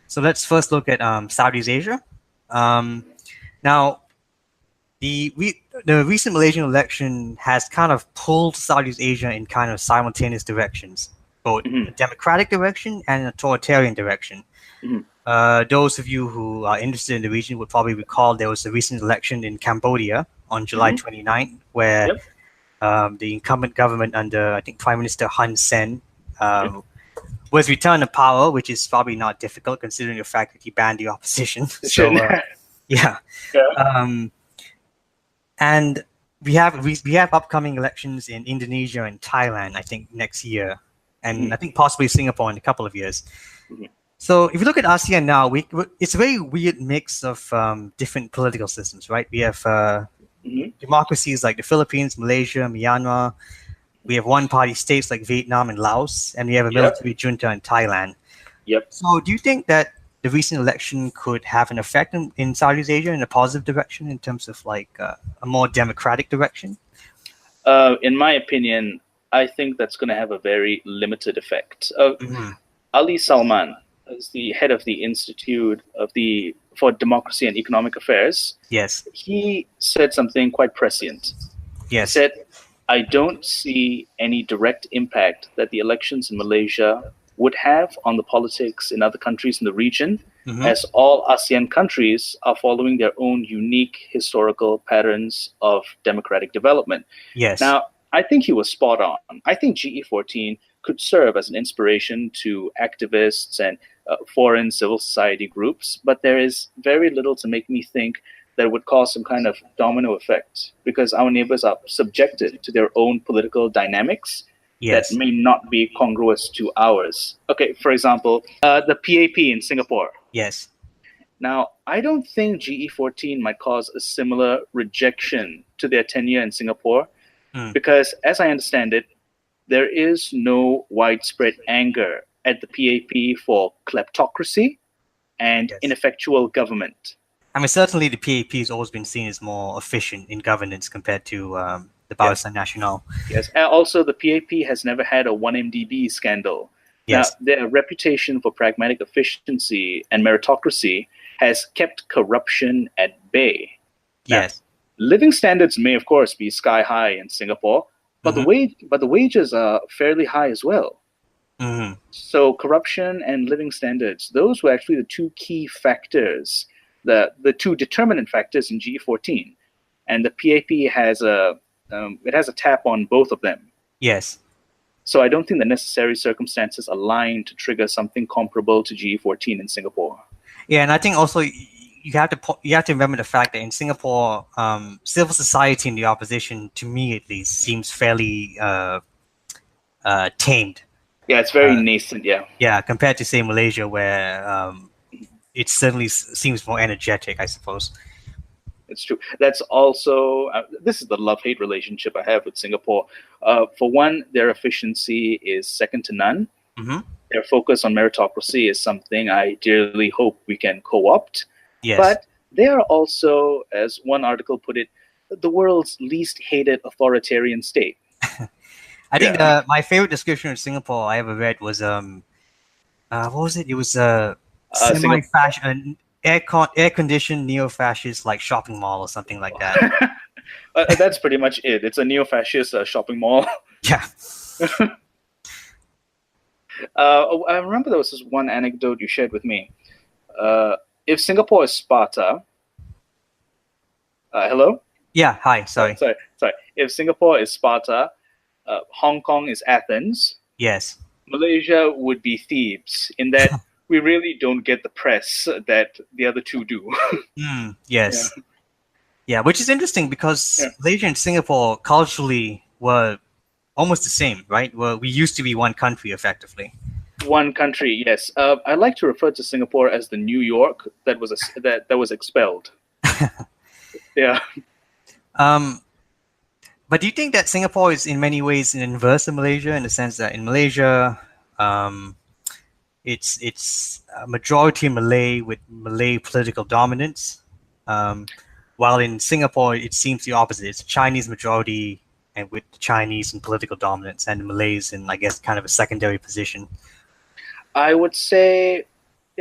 S1: So let's first look at Southeast Asia. Now, the recent Malaysian election has kind of pulled Southeast Asia in kind of simultaneous directions, both a democratic direction and an authoritarian direction. Those of you who are interested in the region would probably recall there was a recent election in Cambodia on July 29th, where the incumbent government under, I think, Prime Minister Hun Sen was returned to power, which is probably not difficult considering the fact that he banned the opposition. So, yeah. And we have upcoming elections in Indonesia and Thailand, I think, next year, and I think possibly Singapore in a couple of years. So if you look at ASEAN now, it's a very weird mix of different political systems, right? We have democracies like the Philippines, Malaysia, Myanmar. We have one-party states like Vietnam and Laos, and we have a military junta in Thailand. So do you think that the recent election could have an effect in Southeast Asia in a positive direction in terms of like a more democratic direction?
S2: In my opinion, I think that's going to have a very limited effect. Ali Salman is the head of the Institute for Democracy and Economic Affairs.
S1: Yes.
S2: He said something quite prescient.
S1: Yes.
S2: He said, I don't see any direct impact that the elections in Malaysia would have on the politics in other countries in the region, as all ASEAN countries are following their own unique historical patterns of democratic development.
S1: Yes.
S2: Now, I think he was spot on. I think GE14 could serve as an inspiration to activists and foreign civil society groups, but there is very little to make me think that it would cause some kind of domino effect, because our neighbors are subjected to their own political dynamics that may not be congruous to ours. Okay, for example, the PAP in Singapore.
S1: Yes.
S2: Now, I don't think GE14 might cause a similar rejection to their tenure in Singapore, because as I understand it, there is no widespread anger at the PAP for kleptocracy and ineffectual government.
S1: I mean, certainly the PAP has always been seen as more efficient in governance compared to the Barisan Nasional.
S2: Yes, and also the PAP has never had a 1MDB scandal.
S1: Yes.
S2: Now, their reputation for pragmatic efficiency and meritocracy has kept corruption at bay.
S1: Yes.
S2: Now, living standards may, of course, be sky high in Singapore, but the wages are fairly high as well. So corruption and living standards, those were actually the two key factors, the two determinant factors in GE14, and the PAP has a tap on both of them.
S1: Yes.
S2: So I don't think the necessary circumstances align to trigger something comparable to GE14 in Singapore.
S1: Yeah, and I think also you have to remember the fact that in Singapore, civil society in the opposition, to me at least, seems fairly tamed.
S2: Yeah, it's very nascent.
S1: Yeah, compared to say Malaysia, where it certainly seems more energetic, I suppose.
S2: It's true. That's also this is the love-hate relationship I have with Singapore. For one, their efficiency is second to none. Their focus on meritocracy is something I dearly hope we can co-opt.
S1: Yes.
S2: But they are also, as one article put it, the world's least hated authoritarian state.
S1: I think my favorite description of Singapore I ever read was what was it? It was a semi-fashion, air-conditioned neo-fascist like shopping mall or something like that.
S2: That's pretty much it. It's a neo-fascist shopping mall.
S1: Yeah.
S2: I remember there was this one anecdote you shared with me. If Singapore is Sparta, hello?
S1: Yeah. Hi. Sorry.
S2: Sorry. If Singapore is Sparta, Hong Kong is Athens.
S1: Yes.
S2: Malaysia would be Thebes, in that we really don't get the press that the other two do.
S1: Yes. Yeah, which is interesting because Malaysia and Singapore culturally were almost the same, right? Well, we used to be one country, effectively.
S2: One country, yes. I like to refer to Singapore as the New York that was expelled. Yeah.
S1: But do you think that Singapore is in many ways an inverse of Malaysia, in the sense that in Malaysia, it's a majority Malay with Malay political dominance, while in Singapore it seems the opposite. It's a Chinese majority and with Chinese and political dominance, and the Malays in, I guess, kind of a secondary position.
S2: I would say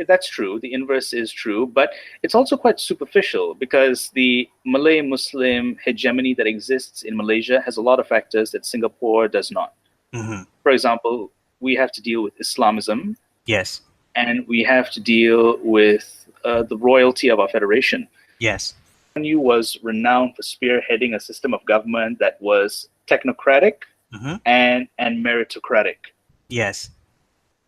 S2: that's true. The inverse is true, but it's also quite superficial because the Malay-Muslim hegemony that exists in Malaysia has a lot of factors that Singapore does not.
S1: Mm-hmm.
S2: For example, we have to deal with Islamism.
S1: Yes.
S2: And we have to deal with the royalty of our federation.
S1: Yes.
S2: He was renowned for spearheading a system of government that was technocratic and meritocratic.
S1: Yes.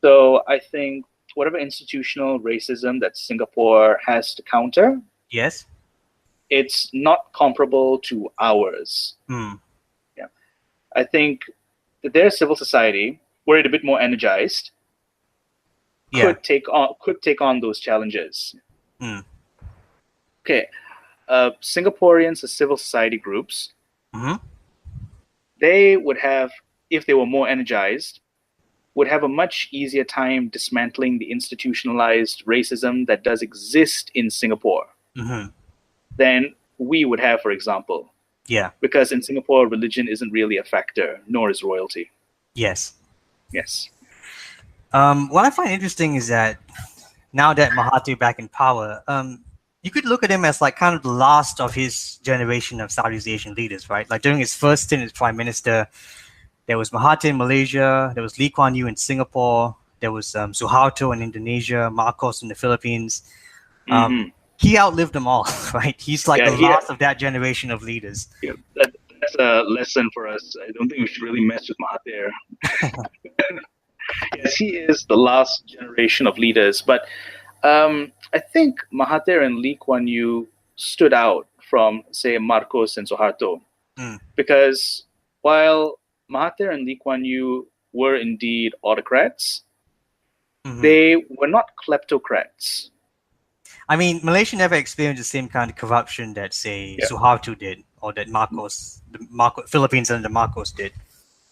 S2: So I think whatever institutional racism that Singapore has to counter,
S1: yes,
S2: it's not comparable to ours. Yeah, I think that their civil society, were it a bit more energized, could take on those challenges. Okay, Singaporeans as civil society groups, they would have, if they were more energized, would have a much easier time dismantling the institutionalized racism that does exist in Singapore than we would have, for example.
S1: Yeah.
S2: Because in Singapore, religion isn't really a factor, nor is royalty.
S1: Yes.
S2: Yes.
S1: What I find interesting is that now that Mahathir back in power, you could look at him as like kind of the last of his generation of Southeast Asian leaders, right? Like during his first stint as prime minister, there was Mahathir in Malaysia, there was Lee Kuan Yew in Singapore, there was Suharto in Indonesia, Marcos in the Philippines. He outlived them all, right? He's like the last of that generation of leaders.
S2: Yeah, that's a lesson for us. I don't think we should really mess with Mahathir. Yes, he is the last generation of leaders, but I think Mahathir and Lee Kuan Yew stood out from, say, Marcos and Suharto, because while Mahathir and Lee Kuan Yew were indeed autocrats, they were not kleptocrats.
S1: I mean, Malaysia never experienced the same kind of corruption that, say, Suharto did, or that Philippines under Marcos did.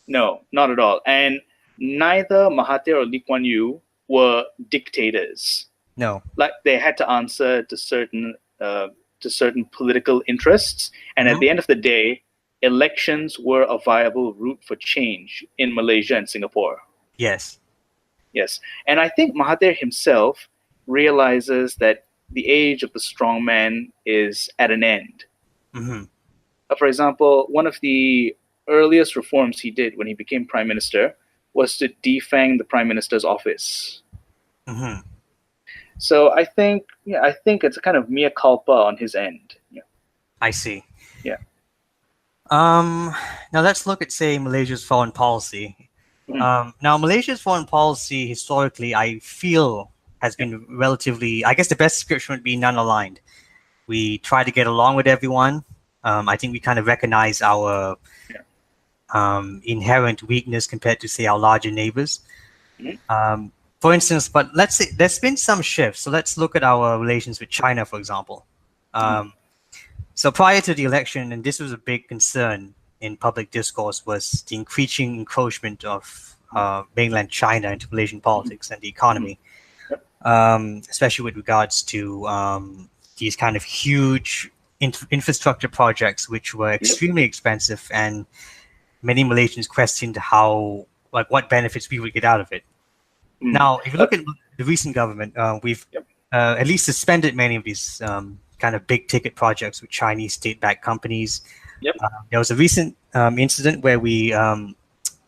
S2: No, not at all. And neither Mahathir or Lee Kuan Yew were dictators.
S1: No.
S2: Like, they had to answer to certain political interests, and at the end of the day, elections were a viable route for change in Malaysia and Singapore.
S1: Yes.
S2: Yes. And I think Mahathir himself realizes that the age of the strongman is at an end. For example, one of the earliest reforms he did when he became prime minister was to defang the prime minister's office. So I think it's a kind of mea culpa on his end. Yeah.
S1: I see.
S2: Yeah.
S1: Now let's look at, say, Malaysia's foreign policy. Now Malaysia's foreign policy historically, I feel, has been relatively, I guess the best description would be non-aligned. We try to get along with everyone. I think we kind of recognize our inherent weakness compared to, say, our larger neighbors. For instance, but let's say there's been some shifts. So let's look at our relations with China, for example. So prior to the election, and this was a big concern in public discourse, was the increasing encroachment of mainland China into Malaysian politics and the economy, especially with regards to these kind of huge infrastructure projects, which were extremely expensive, and many Malaysians questioned what benefits we would get out of it. Now, if you look at the recent government, we've at least suspended many of these kind of big ticket projects with Chinese state-backed companies. There was a recent incident where we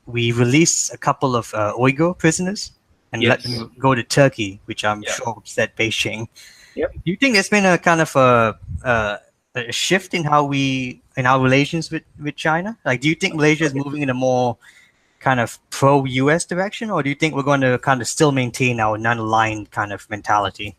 S1: released a couple of Uyghur prisoners and let them go to Turkey, which I'm sure upset Beijing. Do you think there's been a kind of a shift in our relations with China? Like, do you think Malaysia is moving in a more kind of pro-US direction, or do you think we're going to kind of still maintain our non-aligned kind of mentality?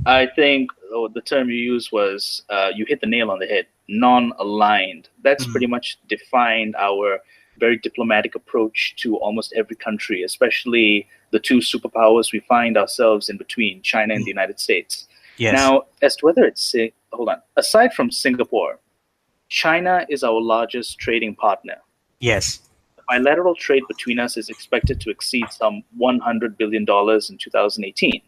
S2: I think the term you used was, you hit the nail on the head, non-aligned. That's pretty much defined our very diplomatic approach to almost every country, especially the two superpowers we find ourselves in between, China and the United States. Now, as to whether it's, aside from Singapore, China is our largest trading partner. Bilateral trade between us is expected to exceed some $100 billion in 2018.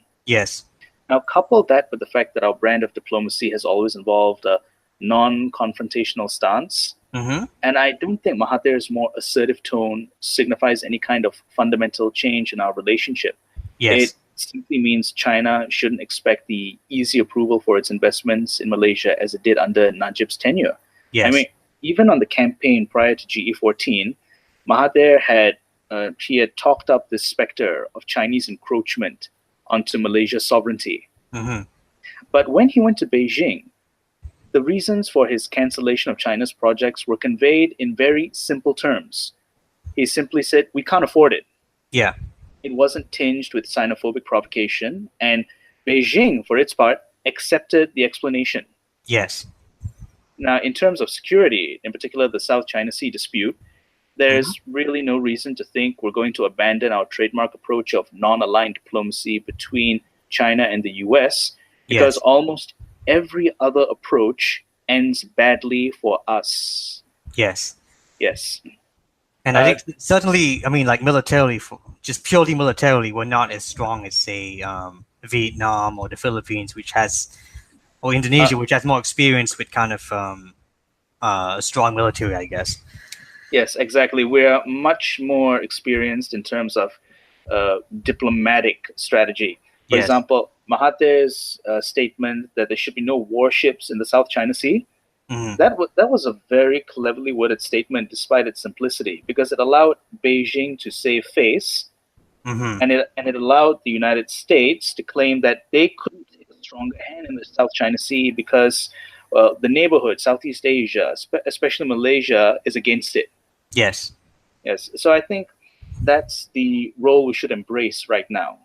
S2: Now, couple that with the fact that our brand of diplomacy has always involved a non-confrontational stance. And I don't think Mahathir's more assertive tone signifies any kind of fundamental change in our relationship. It simply means China shouldn't expect the easy approval for its investments in Malaysia as it did under Najib's tenure. I mean, even on the campaign prior to GE14, Mahathir had talked up this specter of Chinese encroachment onto Malaysia's sovereignty. But when he went to Beijing, the reasons for his cancellation of China's projects were conveyed in very simple terms. He simply said, we can't afford it. It wasn't tinged with xenophobic provocation, and Beijing, for its part, accepted the explanation. Now, in terms of security, in particular the South China Sea dispute, there's really no reason to think we're going to abandon our trademark approach of non-aligned diplomacy between China and the US, because almost every other approach ends badly for us.
S1: And I think certainly, I mean, like militarily, just purely militarily, we're not as strong as, say, Vietnam or the Philippines, or Indonesia, which has more experience with kind of a strong military, I guess.
S2: Yes, exactly. We're much more experienced in terms of diplomatic strategy. For example, Mahathir's statement that there should be no warships in the South China Sea, that was a very cleverly worded statement despite its simplicity, because it allowed Beijing to save face, and it allowed the United States to claim that they couldn't take a strong hand in the South China Sea because the neighborhood, Southeast Asia, especially Malaysia, is against it. So I think that's the role we should embrace right now.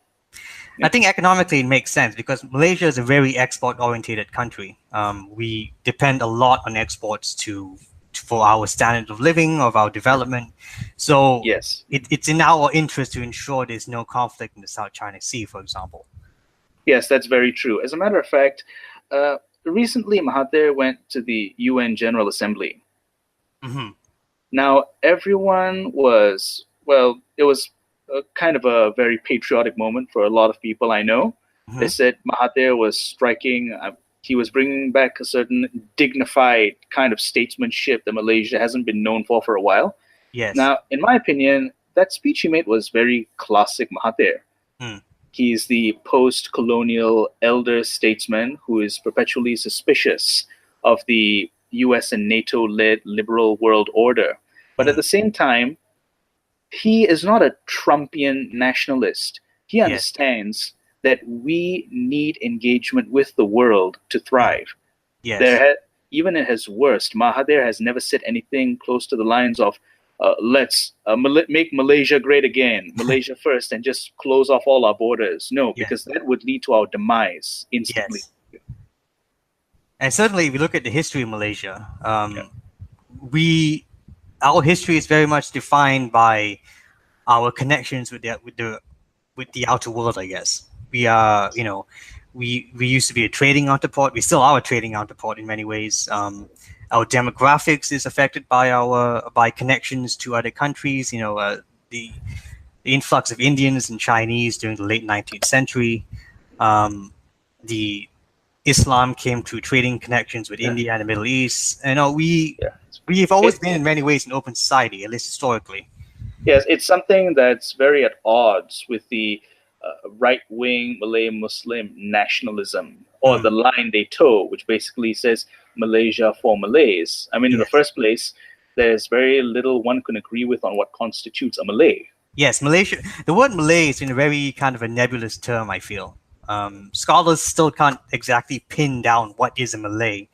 S1: I think economically it makes sense because Malaysia is a very export-oriented country. We depend a lot on exports for our standard of living, of our development. So it's in our interest to ensure there's no conflict in the South China Sea, for example.
S2: Yes, that's very true. As a matter of fact, recently Mahathir went to the UN General Assembly. Now, everyone was, it was kind of a very patriotic moment for a lot of people I know. They said Mahathir was striking, he was bringing back a certain dignified kind of statesmanship that Malaysia hasn't been known for a while. Now, in my opinion, that speech he made was very classic Mahathir. He's the post-colonial elder statesman who is perpetually suspicious of the US and NATO-led liberal world order. But at the same time, he is not a Trumpian nationalist. He understands that we need engagement with the world to thrive. Even at his worst, Mahathir has never said anything close to the lines of, let's make Malaysia great again, Malaysia first, and just close off all our borders. No, because that would lead to our demise instantly.
S1: And certainly, if you look at the history of Malaysia, our history is very much defined by our connections with the outer world, I guess. We are, we used to be a trading entrepot. We still are a trading entrepot in many ways. Our demographics is affected by connections to other countries. The influx of Indians and Chinese during the late 19th century, the Islam came to trading connections with India and the Middle East. We've always been in many ways an open society, at least historically.
S2: Yes, it's something that's very at odds with the right-wing Malay Muslim nationalism, or the line they toe, which basically says Malaysia for Malays. I mean, in the first place, there's very little one can agree with on what constitutes a Malay.
S1: Yes, Malaysia. The word Malay is in a very kind of a nebulous term, I feel. Scholars still can't exactly pin down what is a Malay.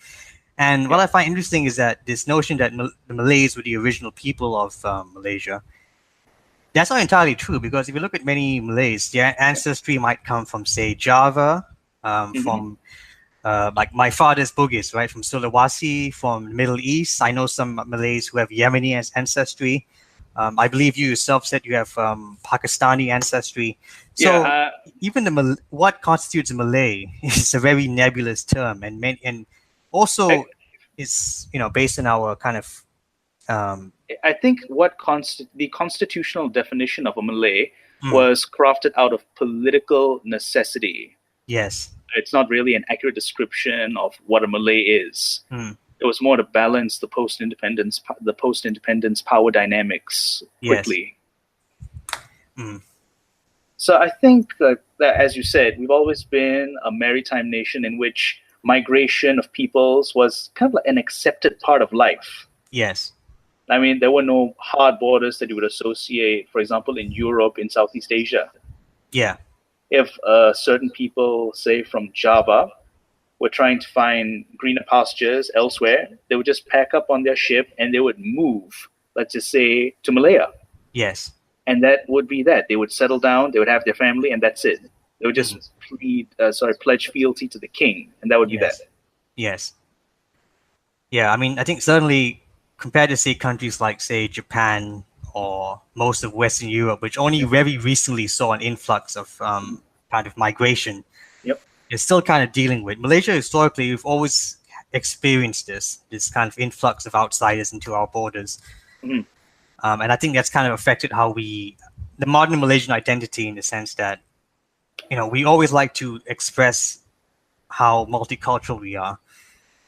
S1: And what I find interesting is that this notion that the Malays were the original people of Malaysia, that's not entirely true, because if you look at many Malays, their ancestry might come from, say, Java, from like my father's Bugis, right, from Sulawesi, from the Middle East. I know some Malays who have Yemeni ancestry. I believe you yourself said you have Pakistani ancestry. So even what constitutes a Malay is a very nebulous term, and also is based on our kind of.
S2: I think the constitutional definition of a Malay was crafted out of political necessity.
S1: Yes.
S2: It's not really an accurate description of what a Malay is. It was more to balance the post-independence power dynamics quickly.
S1: Yes.
S2: So I think that, as you said, we've always been a maritime nation in which migration of peoples was kind of like an accepted part of life.
S1: Yes.
S2: I mean, there were no hard borders that you would associate, for example, in Europe, in Southeast Asia.
S1: Yeah.
S2: If certain people, say from Java, were trying to find greener pastures elsewhere, they would just pack up on their ship and they would move, let's just say, to Malaya.
S1: Yes.
S2: And that would be that. They would settle down, they would have their family, and that's it. They would just pledge fealty to the king, and that would be that.
S1: Yes. Yeah, I mean, I think certainly compared to, say, countries like, say, Japan or most of Western Europe, which only very recently saw an influx of kind of migration, it's still kind of dealing with. Malaysia, historically, we've always experienced this kind of influx of outsiders into our borders. And I think that's kind of affected how the modern Malaysian identity, in the sense that, we always like to express how multicultural we are.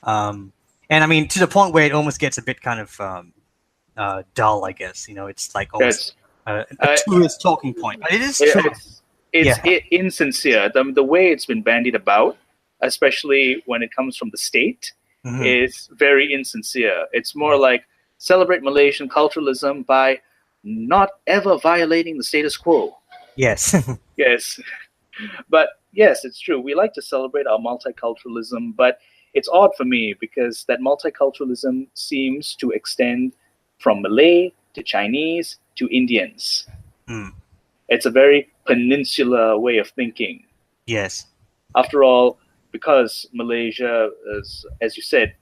S1: And I mean, to the point where it almost gets a bit kind of dull, I guess. It's like almost a tourist talking point. But it is true.
S2: It's insincere. The way it's been bandied about, especially when it comes from the state, is very insincere. It's more like celebrate Malaysian culturalism by not ever violating the status quo.
S1: Yes.
S2: Yes. But yes, it's true. We like to celebrate our multiculturalism, but it's odd for me because that multiculturalism seems to extend from Malay to Chinese to Indians. It's a very peninsular way of thinking.
S1: Yes.
S2: After all, because Malaysia, as you said,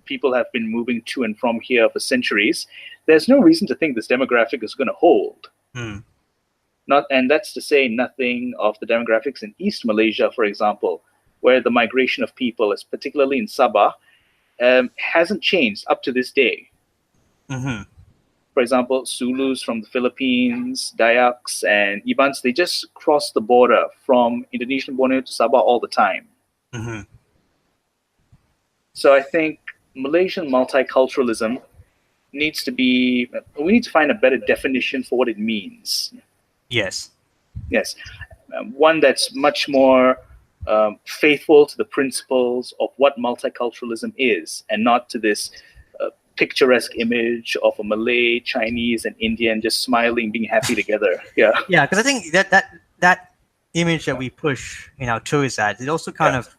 S2: people have been moving to and from here for centuries, there's no reason to think this demographic is going to hold. And that's to say nothing of the demographics in East Malaysia, for example, where the migration of people, particularly in Sabah, hasn't changed up to this day. For example, Zulus from the Philippines, Dayaks, and Ibans, they just cross the border from Indonesian Borneo to Sabah all the time. So I think Malaysian multiculturalism we need to find a better definition for what it means.
S1: Yes.
S2: One that's much more faithful to the principles of what multiculturalism is, and not to this picturesque image of a Malay, Chinese, and Indian just smiling, being happy together. Yeah,
S1: because I think that image that we push in our tourist ads, it also kind of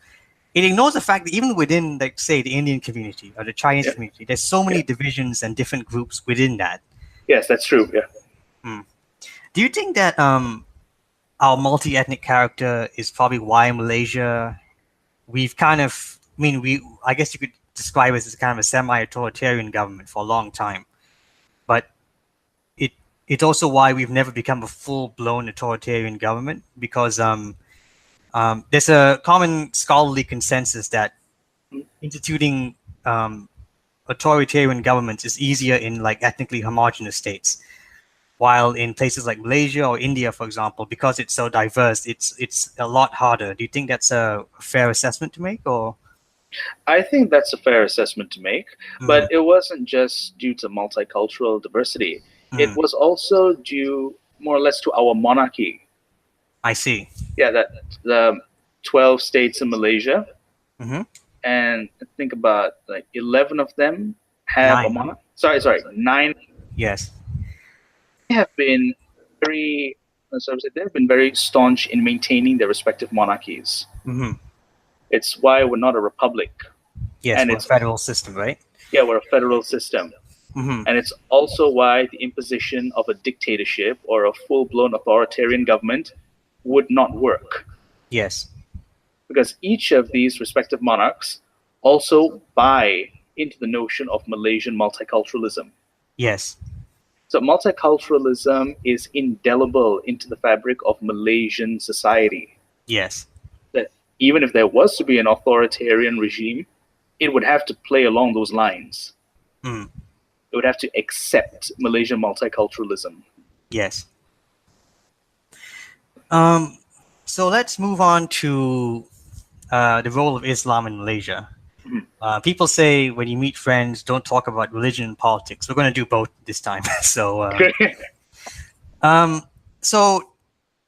S1: it ignores the fact that even within, like, say, the Indian community or the Chinese community, there's so many divisions and different groups within that.
S2: Yes, that's true.
S1: Do you think that our multi-ethnic character is probably why Malaysia, we've kind of, I guess you could describe it as kind of a semi-authoritarian government for a long time, but it's also why we've never become a full-blown authoritarian government, because there's a common scholarly consensus that instituting authoritarian governments is easier in, like, ethnically homogenous states. while in places like Malaysia or India, for example, because it's so diverse, it's a lot harder. Do you think that's a fair assessment to make, or?
S2: I think that's a fair assessment to make, but it wasn't just due to multicultural diversity. It was also due more or less to our monarchy.
S1: I see.
S2: Yeah, that the 12 states in Malaysia, and think about like 11 of them have a monarch. Sorry, 9.
S1: Yes.
S2: They have been very, they've been very staunch in maintaining their respective monarchies. It's why we're not a republic.
S1: Yes, and it's a federal system, right?
S2: Yeah, we're a federal system. And it's also why the imposition of a dictatorship or a full-blown authoritarian government would not work.
S1: Yes.
S2: Because each of these respective monarchs also buy into the notion of Malaysian multiculturalism.
S1: Yes.
S2: So multiculturalism is indelible into the fabric of Malaysian society.
S1: Yes.
S2: That even if there was to be an authoritarian regime, it would have to play along those lines. It would have to accept Malaysian multiculturalism.
S1: Yes. So let's move on to the role of Islam in Malaysia. People say when you meet friends, don't talk about religion and politics. We're going to do both this time. So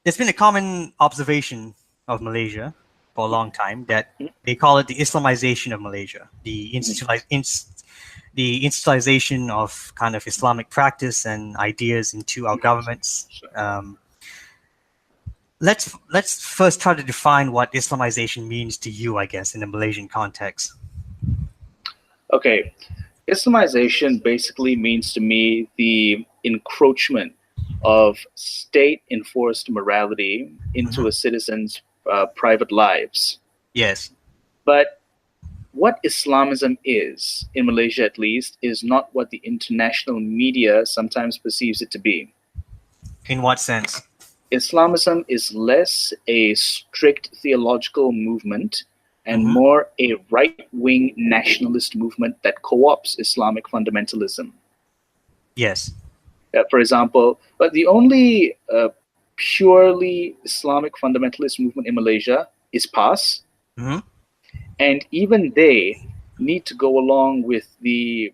S1: there's been a common observation of Malaysia for a long time that they call it the Islamization of Malaysia, the institutionalization of kind of Islamic practice and ideas into our governments. Let's first try to define what Islamization means to you, I guess, in the Malaysian context.
S2: Okay, Islamization basically means to me the encroachment of state-enforced morality into a citizen's private lives.
S1: Yes.
S2: But what Islamism is, in Malaysia at least, is not what the international media sometimes perceives it to be.
S1: In what sense?
S2: Islamism is less a strict theological movement and more a right-wing nationalist movement that co-opts Islamic fundamentalism.
S1: Yes.
S2: For example, but the only purely Islamic fundamentalist movement in Malaysia is PAS. And even they need to go along with the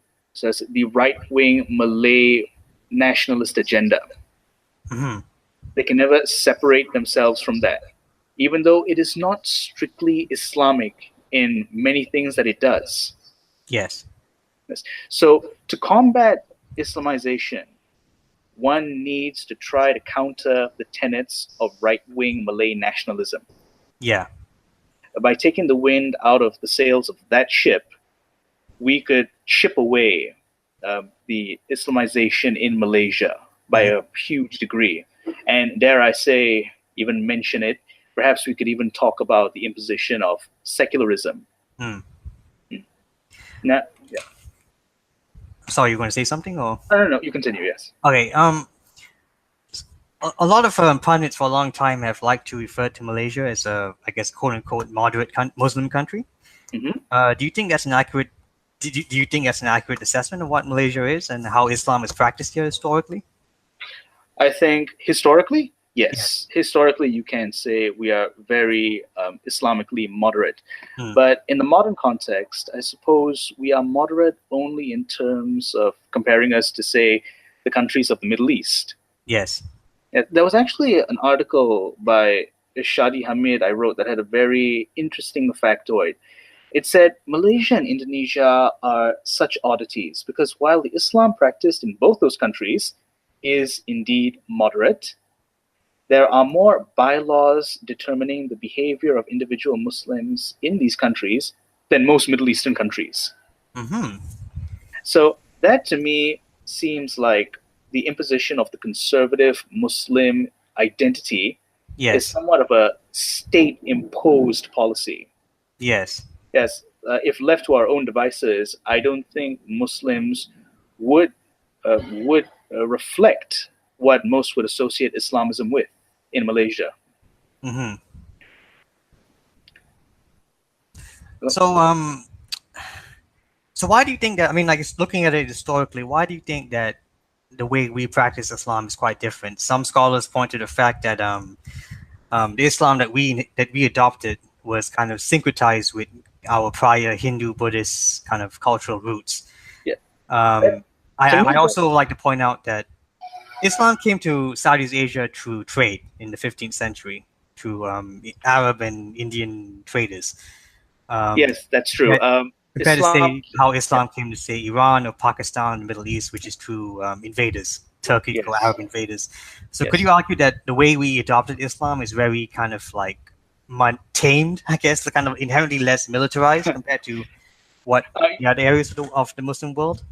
S2: right-wing Malay nationalist agenda. They can never separate themselves from that, even though it is not strictly Islamic in many things that it does.
S1: Yes.
S2: So to combat Islamization, one needs to try to counter the tenets of right-wing Malay nationalism.
S1: Yeah.
S2: By taking the wind out of the sails of that ship, we could chip away the Islamization in Malaysia by a huge degree. And dare I say, even mention it, perhaps we could even talk about the imposition of secularism. Now, yeah.
S1: Sorry, you want to say something, or?
S2: I don't know. You continue. Yes.
S1: Okay. A lot of pundits for a long time have liked to refer to Malaysia as a, I guess, quote unquote, moderate Muslim country. Do you think that's an accurate? Do you think that's an accurate assessment of what Malaysia is and how Islam is practiced here historically?
S2: I think historically, yes. Historically, you can say we are very Islamically moderate. But in the modern context, I suppose we are moderate only in terms of comparing us to, say, the countries of the Middle East.
S1: Yes.
S2: There was actually an article by Shadi Hamid I wrote that had a very interesting factoid. It said Malaysia and Indonesia are such oddities because while the Islam practiced in both those countries is indeed moderate, there are more bylaws determining the behavior of individual Muslims in these countries than most Middle Eastern countries. So that to me seems like the imposition of the conservative Muslim identity is somewhat of a state-imposed policy.
S1: Yes.
S2: If left to our own devices, I don't think Muslims would reflect what most would associate Islamism with in Malaysia.
S1: So why do you think that? I mean, like, looking at it historically, why do you think that the way we practice Islam is quite different. Some scholars point to the fact that the Islam that we adopted was kind of syncretized with our prior Hindu Buddhist kind of cultural roots.
S2: Yeah.
S1: I also like to point out that Islam came to Southeast Asia through trade in the 15th century, through Arab and Indian traders.
S2: Yes, that's true.
S1: Compared to say how Islam came to say Iran or Pakistan, the Middle East, which is through invaders, Turkic or Arab invaders. So could you argue that the way we adopted Islam is very kind of like tamed, I guess, kind of inherently less militarized compared to what the other areas of the Muslim world?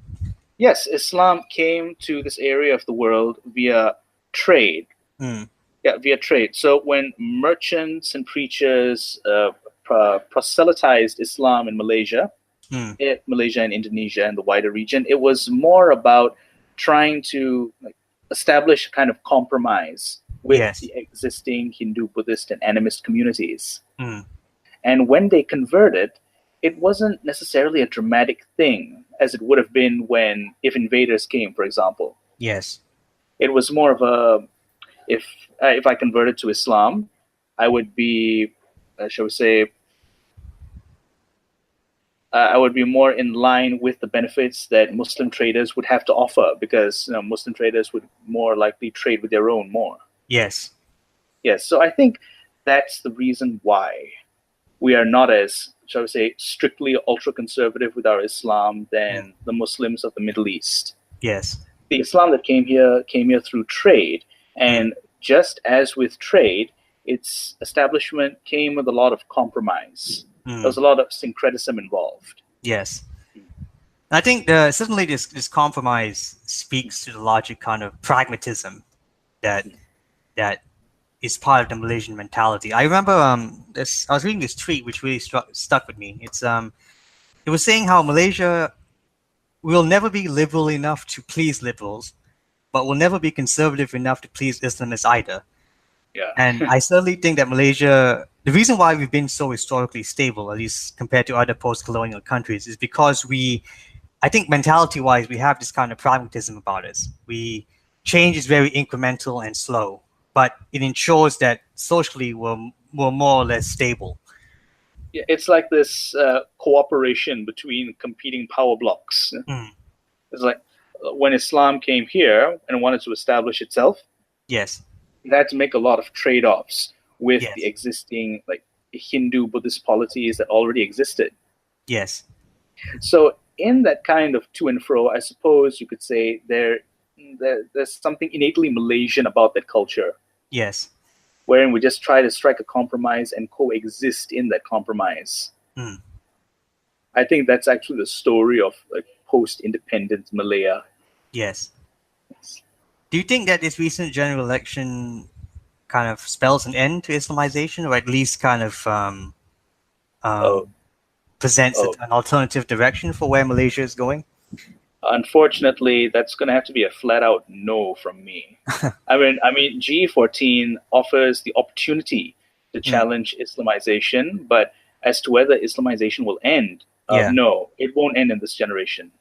S2: Yes, Islam came to this area of the world via trade. Yeah, via trade. So when merchants and preachers proselytized Islam in Malaysia, Malaysia and Indonesia and the wider region, it was more about trying to establish a kind of compromise with the existing Hindu, Buddhist, and animist communities. And when they converted, it wasn't necessarily a dramatic thing as it would have been if invaders came, for example.
S1: Yes.
S2: It was more of a, if I converted to Islam, I would be, shall we say, I would be more in line with the benefits that Muslim traders would have to offer, because Muslim traders would more likely trade with their own more.
S1: Yes.
S2: Yes. So I think that's the reason why we are not as, shall we say, strictly ultra-conservative with our Islam than the Muslims of the Middle East.
S1: Yes.
S2: The Islam that came here through trade, and just as with trade, its establishment came with a lot of compromise. There was a lot of syncretism involved.
S1: Yes. I think certainly this compromise speaks to the larger kind of pragmatism that is part of the Malaysian mentality. I remember I was reading this tweet which really stuck with me. It was saying how Malaysia will never be liberal enough to please liberals, but will never be conservative enough to please Islamists either.
S2: Yeah.
S1: And I certainly think that Malaysia, the reason why we've been so historically stable, at least compared to other post-colonial countries, is because I think mentality-wise, we have this kind of pragmatism about us. Change is very incremental and slow, but it ensures that socially we're more or less stable.
S2: Yeah, it's like this cooperation between competing power blocks. It's like when Islam came here and wanted to establish itself.
S1: Yes.
S2: It had to make a lot of trade-offs with the existing Hindu Buddhist polities that already existed.
S1: Yes.
S2: So in that kind of to and fro, I suppose you could say there's something innately Malaysian about that culture.
S1: Yes.
S2: Wherein we just try to strike a compromise and coexist in that compromise. I think that's actually the story of post-independence Malaya.
S1: Yes. Do you think that this recent general election kind of spells an end to Islamization, or at least kind of presents an alternative direction for where Malaysia is going?
S2: Unfortunately, that's going to have to be a flat-out no from me. I mean, G14 offers the opportunity to challenge Islamization, but as to whether Islamization will end, no, it won't end in this generation.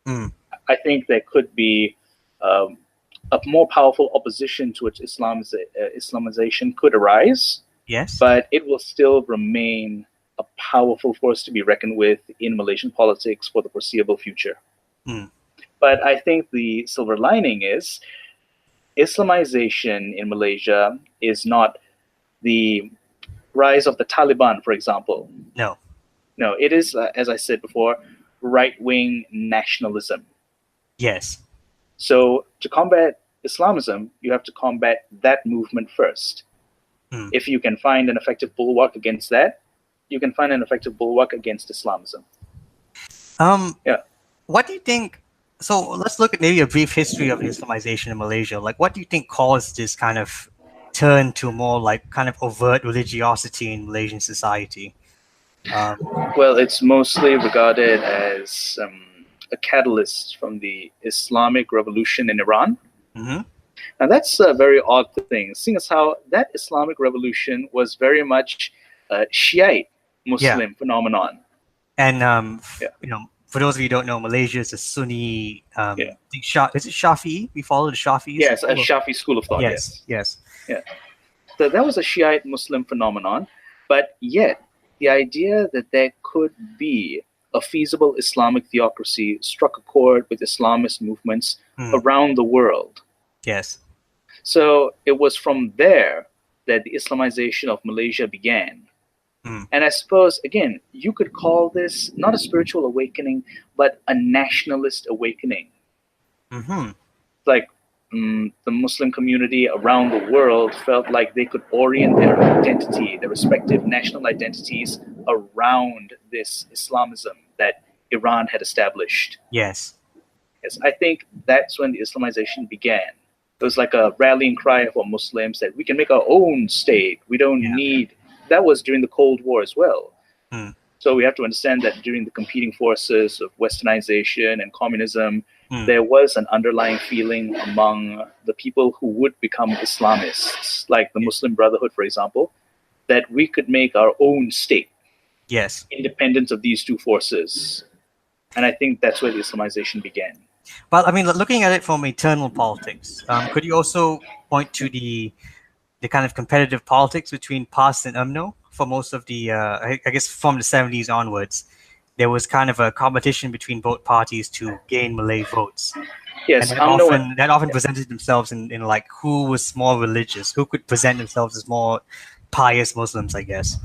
S2: I think there could be a more powerful opposition to its Islamization could arise.
S1: Yes.
S2: But it will still remain a powerful force to be reckoned with in Malaysian politics for the foreseeable future. But I think the silver lining is Islamization in Malaysia is not the rise of the Taliban, for example.
S1: No,
S2: it is, as I said before, right-wing nationalism.
S1: Yes.
S2: So to combat Islamism, you have to combat that movement first. If you can find an effective bulwark against that, you can find an effective bulwark against Islamism.
S1: What do you think? So let's look at maybe a brief history of Islamization in Malaysia. What do you think caused this kind of turn to more kind of overt religiosity in Malaysian society?
S2: Well, it's mostly regarded as a catalyst from the Islamic Revolution in Iran. Now, that's a very odd thing, seeing as how that Islamic Revolution was very much a Shiite Muslim phenomenon.
S1: And, for those of you who don't know, Malaysia is a Sunni.
S2: Yeah.
S1: Is it Shafi'i? We follow the Shafi'i.
S2: Yes, a Shafi school of thought.
S1: Yes.
S2: Yeah. So that was a Shiite Muslim phenomenon, but yet the idea that there could be a feasible Islamic theocracy struck a chord with Islamist movements around the world.
S1: Yes.
S2: So it was from there that the Islamization of Malaysia began. And I suppose, again, you could call this not a spiritual awakening, but a nationalist awakening. Like the Muslim community around the world felt like they could orient their identity, their respective national identities, around this Islamism that Iran had established.
S1: Yes.
S2: I think that's when the Islamization began. It was like a rallying cry for Muslims that we can make our own state. We don't need... That was during the Cold War as well. So we have to understand that during the competing forces of westernization and communism, there was an underlying feeling among the people who would become Islamists, like the Muslim Brotherhood, for example, that we could make our own state.
S1: Yes.
S2: Independent of these two forces. And I think that's where the Islamization began.
S1: Well, I mean, looking at it from internal politics, could you also point to the kind of competitive politics between PAS and UMNO for most of the, I guess from the 70s onwards, there was kind of a competition between both parties to gain Malay votes.
S2: Yes,
S1: and that often presented themselves in like who was more religious, who could present themselves as more pious Muslims, I guess.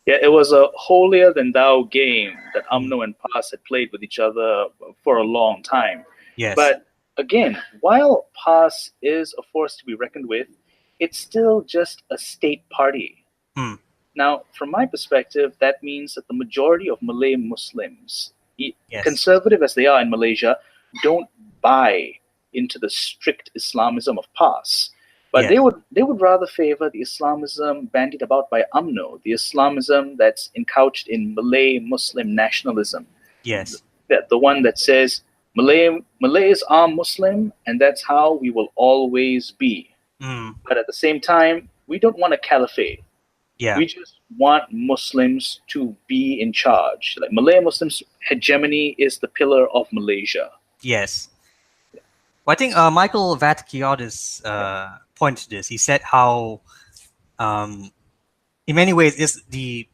S2: Yeah, it was a holier than thou game that UMNO and PAS had played with each other for a long time.
S1: Yes.
S2: But again, while PAS is a force to be reckoned with, it's still just a state party. Now, from my perspective, that means that the majority of Malay Muslims, conservative as they are in Malaysia, don't buy into the strict Islamism of PAS. But they would rather favor the Islamism bandied about by UMNO, the Islamism that's encouched in Malay Muslim nationalism.
S1: Yes.
S2: The one that says, Malays are Muslim, and that's how we will always be. But at the same time, we don't want a caliphate.
S1: Yeah.
S2: We just want Muslims to be in charge. Like Malay Muslims' hegemony is the pillar of Malaysia.
S1: Yes. Well, I think Michael Vatkiotis pointed to this. He said how, in many ways, is the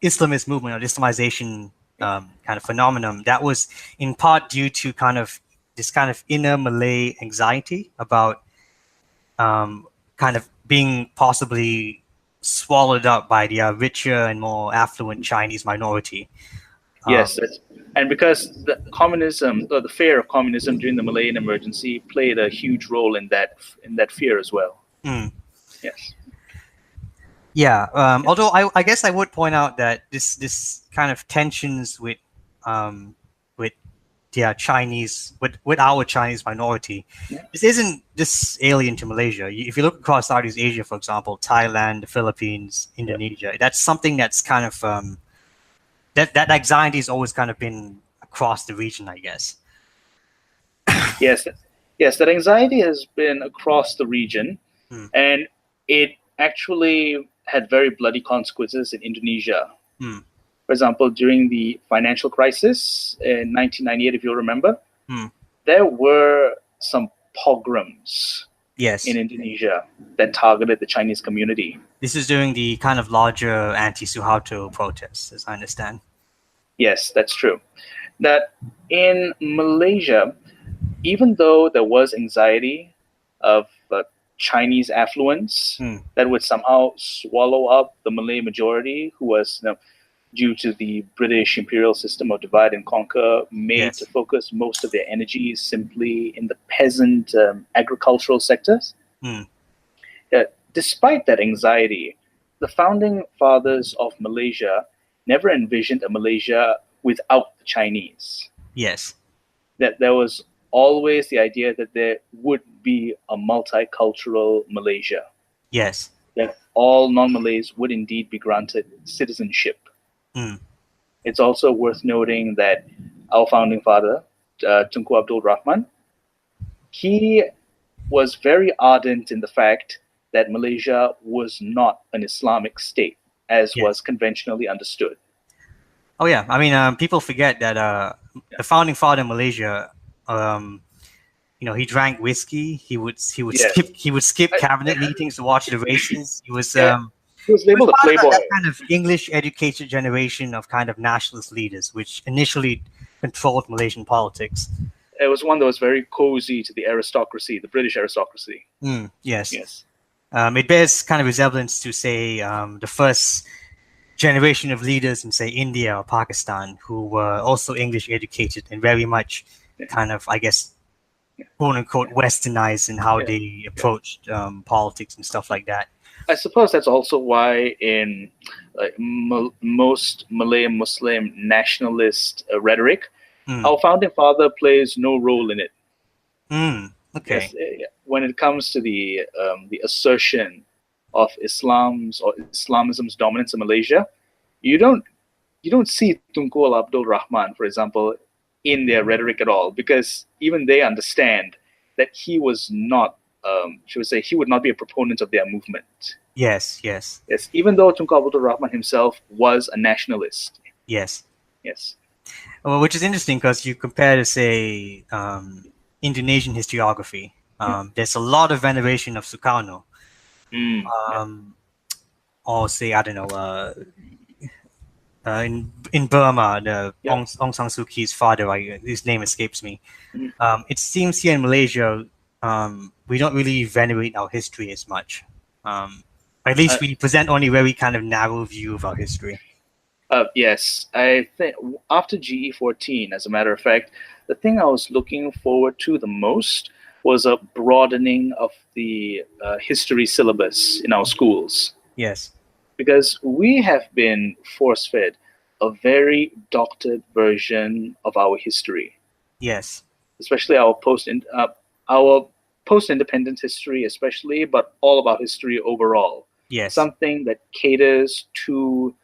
S1: Islamist movement or Islamization kind of phenomenon that was in part due to kind of this kind of inner Malay anxiety about kind of being possibly swallowed up by the richer and more affluent Chinese minority.
S2: Yes, and because the communism, or the fear of communism during the Malayan emergency, played a huge role in that fear as well. Yes.
S1: Yeah. Although I guess I would point out that this kind of tensions with Chinese with our Chinese minority, this isn't just alien to Malaysia. If you look across Southeast Asia, for example, Thailand, the Philippines, Indonesia, that's something that's kind of that anxiety has always kind of been across the region, I guess.
S2: Yes, that anxiety has been across the region, and it actually had very bloody consequences in Indonesia. For example, during the financial crisis in 1998, if you'll remember, there were some pogroms in Indonesia that targeted the Chinese community.
S1: This is during the kind of larger anti-Suharto protests, as I understand.
S2: Yes, that's true. That in Malaysia, even though there was anxiety of Chinese affluence that would somehow swallow up the Malay majority, who was due to the British imperial system of divide and conquer, made to focus most of their energy simply in the peasant agricultural sectors. Despite that anxiety, the founding fathers of Malaysia never envisioned a Malaysia without the Chinese.
S1: Yes.
S2: That there was always the idea that there would be a multicultural Malaysia.
S1: Yes.
S2: That all non-Malays would indeed be granted citizenship. It's also worth noting that our founding father, Tunku Abdul Rahman, he was very ardent in the fact that Malaysia was not an Islamic state, as was conventionally understood.
S1: Oh yeah, I mean, people forget that the founding father of Malaysia, he drank whiskey. He would skip cabinet meetings to watch the races. He was
S2: he was labeled a
S1: part
S2: playboy.
S1: of that kind of English educated generation of kind of nationalist leaders, which initially controlled Malaysian politics.
S2: It was one that was very cozy to the aristocracy, the British aristocracy.
S1: Yes.
S2: Yes.
S1: It bears kind of resemblance to, say, the first generation of leaders in, say, India or Pakistan, who were also English educated and very much kind of, I guess, quote unquote, westernized in how they approached politics and stuff like that.
S2: I suppose that's also why in most Malay Muslim nationalist rhetoric, our founding father plays no role in it.
S1: Okay.
S2: Yes, when it comes to the assertion of Islamism's dominance in Malaysia, you don't see Tunku Abdul Rahman, for example, in their rhetoric at all, because even they understand that he was not, should we say, he would not be a proponent of their movement.
S1: Yes.
S2: Even though Tunku Abdul Rahman himself was a nationalist.
S1: Yes.
S2: Well,
S1: which is interesting because you compare to, say, Indonesian historiography. There's a lot of veneration of Sukarno. Or say, I don't know, in Burma, Aung San Suu Kyi's father, his name escapes me. It seems here in Malaysia, we don't really venerate our history as much. At least we present only a very kind of narrow view of our history.
S2: Yes, I think after GE14, as a matter of fact, the thing I was looking forward to the most was a broadening of the history syllabus in our schools.
S1: Yes.
S2: Because we have been force-fed a very doctored version of our history.
S1: Yes.
S2: Especially our post-independence history, especially, but all about history overall.
S1: Yes.
S2: Something that caters to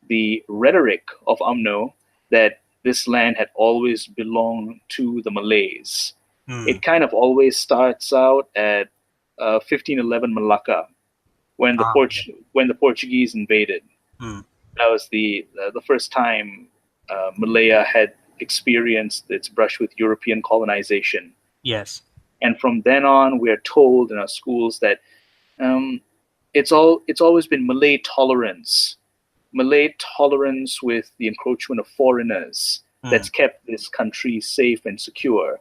S2: the rhetoric of UMNO that this land had always belonged to the Malays. It kind of always starts out at 1511 Malacca, when the Portuguese invaded. That was the first time Malaya had experienced its brush with European colonization.
S1: Yes.
S2: And from then on, we are told in our schools that it's always been Malay tolerance with the encroachment of foreigners that's kept this country safe and secure.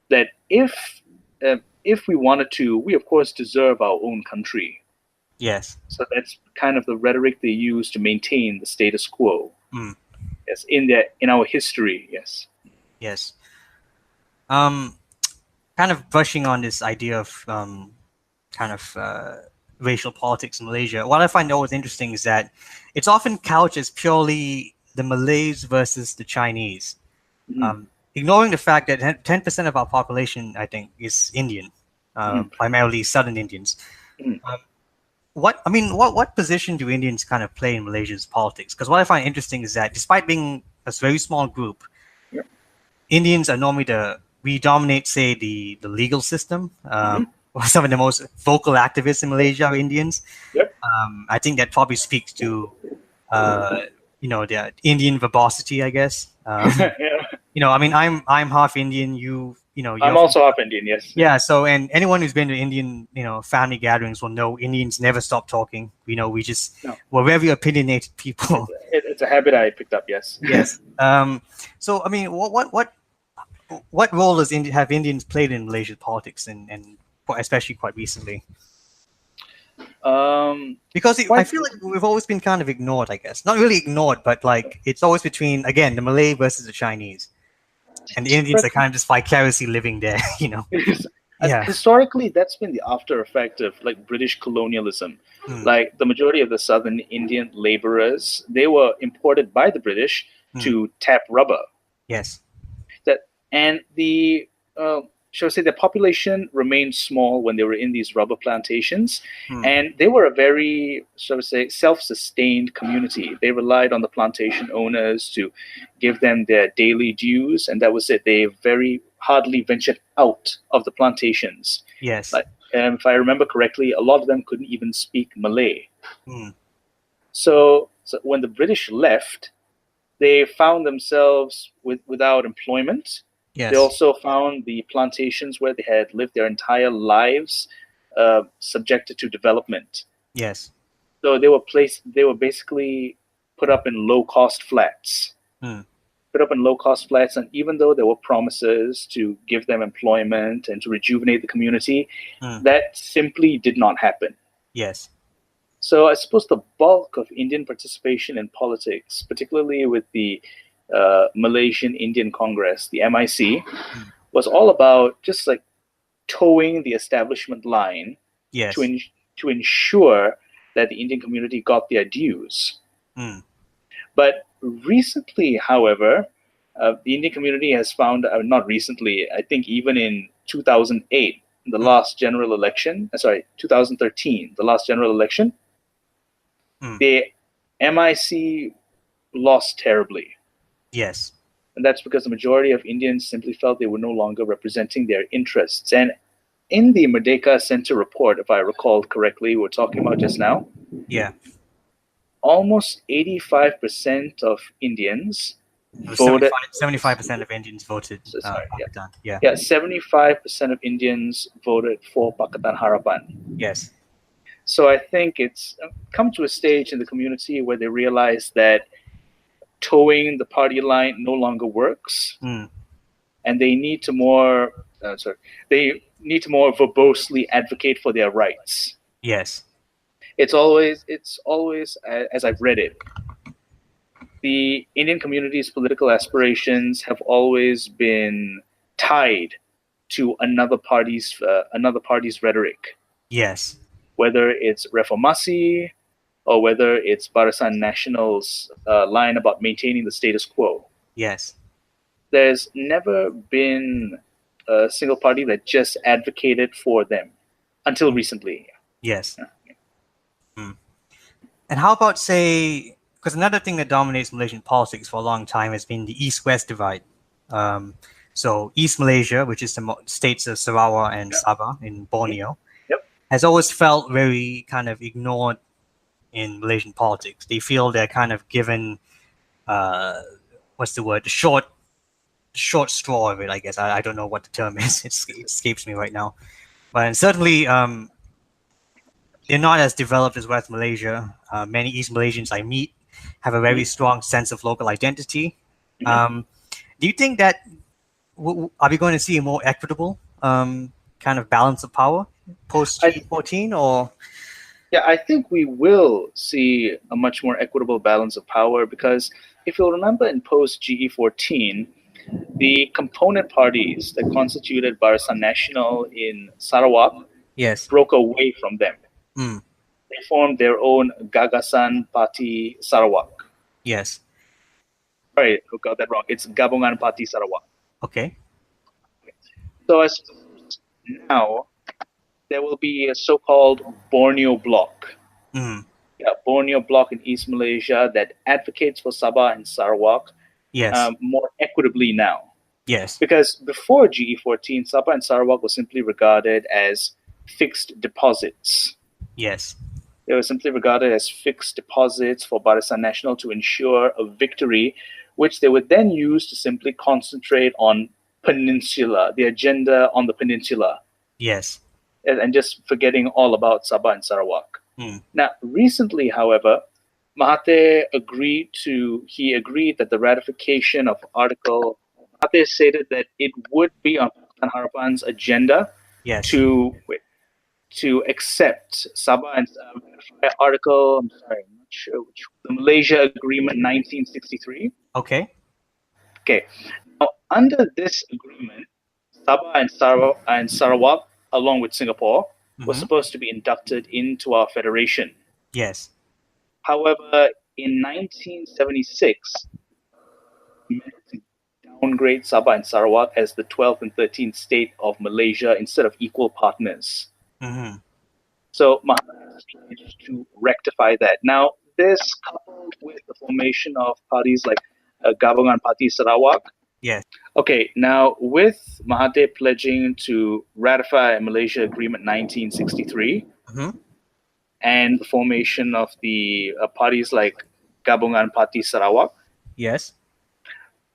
S2: That if we wanted to, we of course deserve our own country.
S1: Yes.
S2: So that's kind of the rhetoric they use to maintain the status quo. Yes, in our history. Yes.
S1: Yes. Kind of brushing on this idea of racial politics in Malaysia. What I find always interesting is that it's often couched as purely the Malays versus the Chinese, ignoring the fact that 10% of our population, I think, is Indian, primarily Southern Indians. What position do Indians kind of play in Malaysia's politics? Because what I find interesting is that despite being a very small group, Indians are normally we dominate, say, the legal system. Some of the most vocal activists in Malaysia are Indians. I think that probably speaks to the Indian verbosity, I guess. I'm half Indian.
S2: I'm also half Indian. Yes.
S1: Yeah. So, and anyone who's been to Indian, family gatherings will know Indians never stop talking. We're very opinionated people.
S2: It's a habit I picked up. Yes.
S1: Yes. So, I mean, what role have Indians played in Malaysian politics and especially quite recently? Because I feel like we've always been kind of ignored, I guess. Not really ignored, but like it's always between, again, the Malay versus the Chinese. And the Indians are kind of just vicariously living there,
S2: Historically, that's been the after effect of like British colonialism. Like the majority of the Southern Indian laborers, they were imported by the British to tap rubber.
S1: Yes.
S2: And the shall I say, the population remained small when they were in these rubber plantations, and they were a very, shall I say, self-sustained community. They relied on the plantation owners to give them their daily dues, and that was it. They very hardly ventured out of the plantations.
S1: Yes.
S2: If I remember correctly, a lot of them couldn't even speak Malay. So when the British left, they found themselves without employment.
S1: Yes.
S2: They also found the plantations where they had lived their entire lives subjected to development.
S1: Yes.
S2: So they were basically put up in low-cost flats. And even though there were promises to give them employment and to rejuvenate the community, that simply did not happen.
S1: Yes.
S2: So I suppose the bulk of Indian participation in politics, particularly with the Malaysian Indian Congress, the MIC, was all about just like towing the establishment line
S1: Yes.
S2: to ensure that the Indian community got their dues. But recently, however, the Indian community has found, not recently, I think even in 2008, the last general election, 2013, the last general election, the MIC lost terribly.
S1: Yes.
S2: And that's because the majority of Indians simply felt they were no longer representing their interests. And in the Merdeka Center report, if I recall correctly, we're talking about just now, almost 85% of Indians voted.
S1: 75% of Indians voted.
S2: 75% of Indians voted for Pakatan Harapan.
S1: Yes.
S2: So I think it's come to a stage in the community where they realize that towing the party line no longer works, and they need to more verbosely advocate for their rights.
S1: Yes.
S2: It's always as I've read it, the Indian community's political aspirations have always been tied to another party's rhetoric.
S1: Yes.
S2: Whether it's Reformasi or whether it's Barisan Nasional's line about maintaining the status quo.
S1: Yes.
S2: There's never been a single party that just advocated for them until recently.
S1: Yes. And how about, say, because another thing that dominates Malaysian politics for a long time has been the East-West divide. So East Malaysia, which is the states of Sarawak and Sabah in Borneo, has always felt very kind of ignored in Malaysian politics. They feel they're kind of given, the short straw of it, I guess. I don't know what the term is. It escapes me right now. But certainly, they're not as developed as West Malaysia. Many East Malaysians I meet have a very strong sense of local identity. Do you think that, are we going to see a more equitable kind of balance of power post GE14, or?
S2: Yeah, I think we will see a much more equitable balance of power, because if you'll remember in post GE14, the component parties that constituted Barisan Nasional in Sarawak broke away from them. They formed their own Gagasan Parti Sarawak.
S1: Yes.
S2: Sorry, I got that wrong. It's Gabungan Parti Sarawak.
S1: Okay.
S2: So as now, there will be a so-called Borneo Bloc. Borneo Bloc in East Malaysia that advocates for Sabah and Sarawak more equitably now.
S1: Yes.
S2: Because before GE14, Sabah and Sarawak were simply regarded as fixed deposits.
S1: Yes.
S2: They were simply regarded as fixed deposits for Barisan Nasional to ensure a victory, which they would then use to simply concentrate on Peninsula, the agenda on the Peninsula.
S1: Yes.
S2: And just forgetting all about Sabah and Sarawak. Now, recently, however, Mahathir agreed that the ratification of Mahathir stated that it would be on Pakatan Harapan's agenda to accept Sabah and Article, I'm sorry, I'm not sure which, the Malaysia Agreement 1963.
S1: Okay.
S2: Now, under this agreement, Sabah and Sarawak, along with Singapore, was supposed to be inducted into our federation.
S1: Yes.
S2: However, in 1976, downgrade Sabah and Sarawak as the 12th and 13th state of Malaysia instead of equal partners. So Mahathir has tried to rectify that. Now, this coupled with the formation of parties like Gabungan Parti Sarawak.
S1: Yes.
S2: Okay, now with Mahathir pledging to ratify Malaysia Agreement 1963 and the formation of the parties like Gabungan Parti Sarawak,
S1: Yes.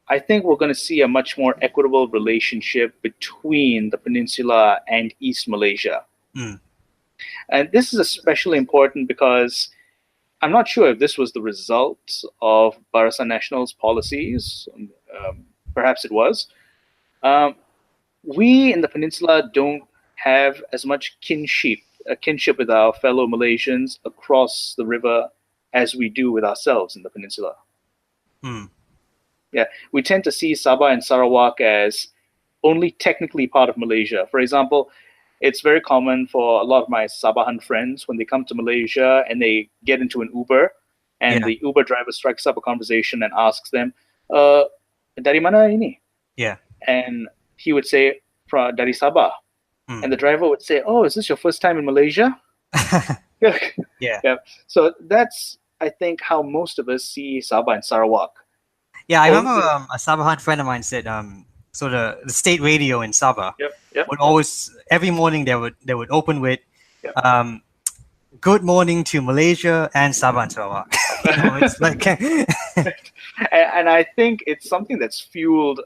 S2: I think we're going to see a much more equitable relationship between the peninsula and East Malaysia. And this is especially important because I'm not sure if this was the result of Barisan Nasional's policies. Perhaps it was. We in the peninsula don't have as much kinship with our fellow Malaysians across the river as we do with ourselves in the peninsula. Yeah, we tend to see Sabah and Sarawak as only technically part of Malaysia. For example, it's very common for a lot of my Sabahan friends when they come to Malaysia and they get into an Uber, and the Uber driver strikes up a conversation and asks them, "Dari mana ini?"
S1: Yeah.
S2: And he would say, "Dari Sabah." And the driver would say, "Oh, is this your first time in Malaysia?" Yeah. So that's, I think, how most of us see Sabah and Sarawak.
S1: Yeah, I remember a Sabahan friend of mine said, so the state radio in Sabah would always, every morning they would open with, "Good morning to Malaysia and Sabah and Sarawak." It's like,
S2: and I think it's something that's fueled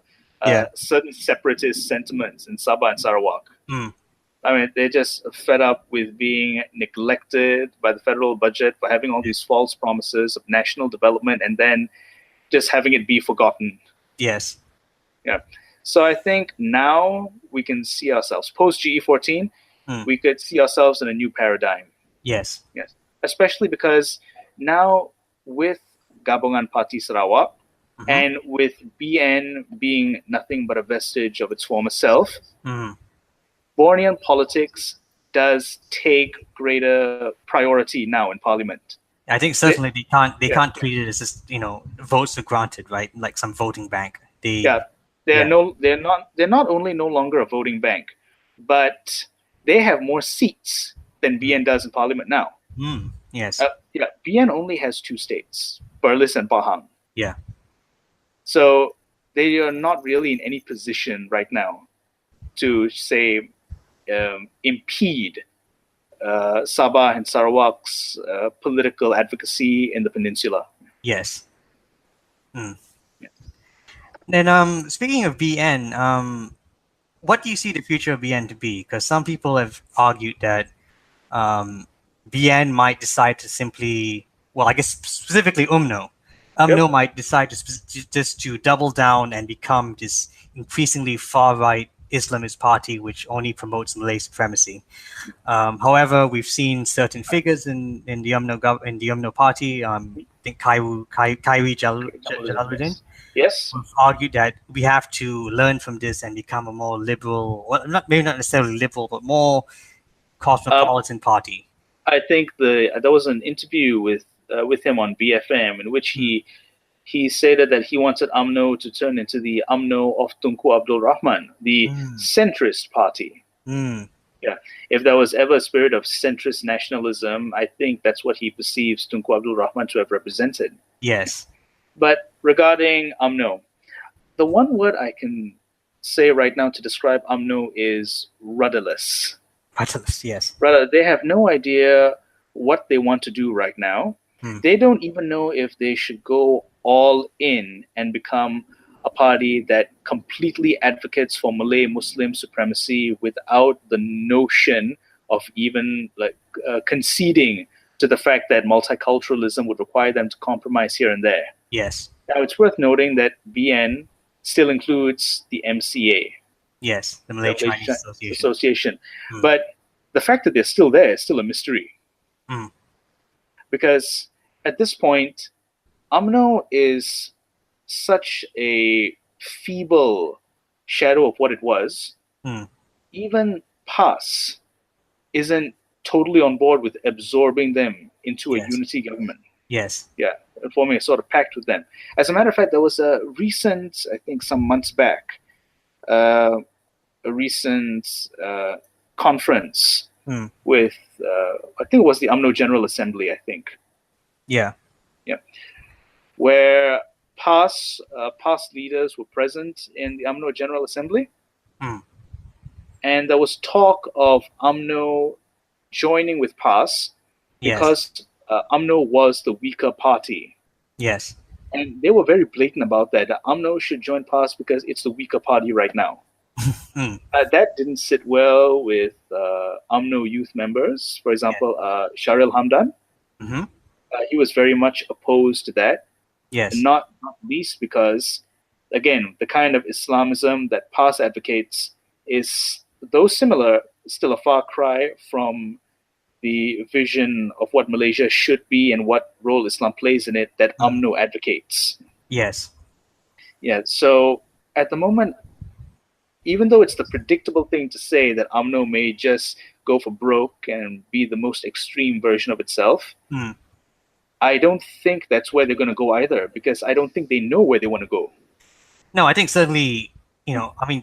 S2: certain separatist sentiments in Sabah and Sarawak. I mean, they're just fed up with being neglected by the federal budget for having all these false promises of national development and then just having it be forgotten.
S1: Yes.
S2: Yeah. So I think now we can see ourselves post GE14. We could see ourselves in a new paradigm.
S1: Yes.
S2: Yes. Especially because now with Gabungan Parti Sarawak and with BN being nothing but a vestige of its former self, Bornean politics does take greater priority now in Parliament.
S1: I think certainly they can't treat it as just, votes are granted, right? Like some voting bank.
S2: They're not only no longer a voting bank, but they have more seats than BN does in Parliament now.
S1: Yes.
S2: BN only has 2 states, Perlis and Pahang.
S1: Yeah.
S2: So they are not really in any position right now to say impede Sabah and Sarawak's political advocacy in the peninsula.
S1: Yes. Then, speaking of BN, what do you see the future of BN to be? Because some people have argued that BN might decide to simply, well, I guess specifically UMNO might decide to double down and become this increasingly far-right Islamist party which only promotes Malay supremacy. However, we've seen certain figures in the UMNO party. I think Khairi Jalaluddin.
S2: Yes.
S1: Argued that we have to learn from this and become a more liberal, well, maybe not necessarily liberal, but more cosmopolitan party.
S2: I think there was an interview with him on BFM in which he stated that he wanted UMNO to turn into the UMNO of Tunku Abdul Rahman, the centrist party. Yeah, if there was ever a spirit of centrist nationalism, I think that's what he perceives Tunku Abdul Rahman to have represented.
S1: Yes.
S2: But regarding UMNO, the one word I can say right now to describe UMNO is rudderless.
S1: Rudderless, yes.
S2: They have no idea what they want to do right now. They don't even know if they should go all in and become a party that completely advocates for Malay Muslim supremacy without the notion of even conceding to the fact that multiculturalism would require them to compromise here and there.
S1: Yes.
S2: Now, it's worth noting that BN still includes the MCA.
S1: Yes, the Malay Chinese Association.
S2: But the fact that they're still there is still a mystery. Because at this point, UMNO is such a feeble shadow of what it was. Even PAS isn't totally on board with absorbing them into a unity government.
S1: Yes.
S2: Yeah, forming a sort of pact with them. As a matter of fact, there was a recent, I think some months back, a recent conference with, I think it was the UMNO General Assembly, I think.
S1: Yeah.
S2: Where PAS leaders were present in the UMNO General Assembly. And there was talk of UMNO joining with PAS because UMNO was the weaker party.
S1: Yes.
S2: And they were very blatant about that. UMNO should join PAS because it's the weaker party right now. That didn't sit well with UMNO youth members. For example, Sharil Hamdan. He was very much opposed to that.
S1: Yes.
S2: Not least because, again, the kind of Islamism that PAS advocates is, though similar, still a far cry from the vision of what Malaysia should be and what role Islam plays in it that UMNO advocates.
S1: Yes.
S2: Yeah, so at the moment, even though it's the predictable thing to say that UMNO may just go for broke and be the most extreme version of itself, I don't think that's where they're going to go either, because I don't think they know where they want to go.
S1: No, I think certainly, I mean,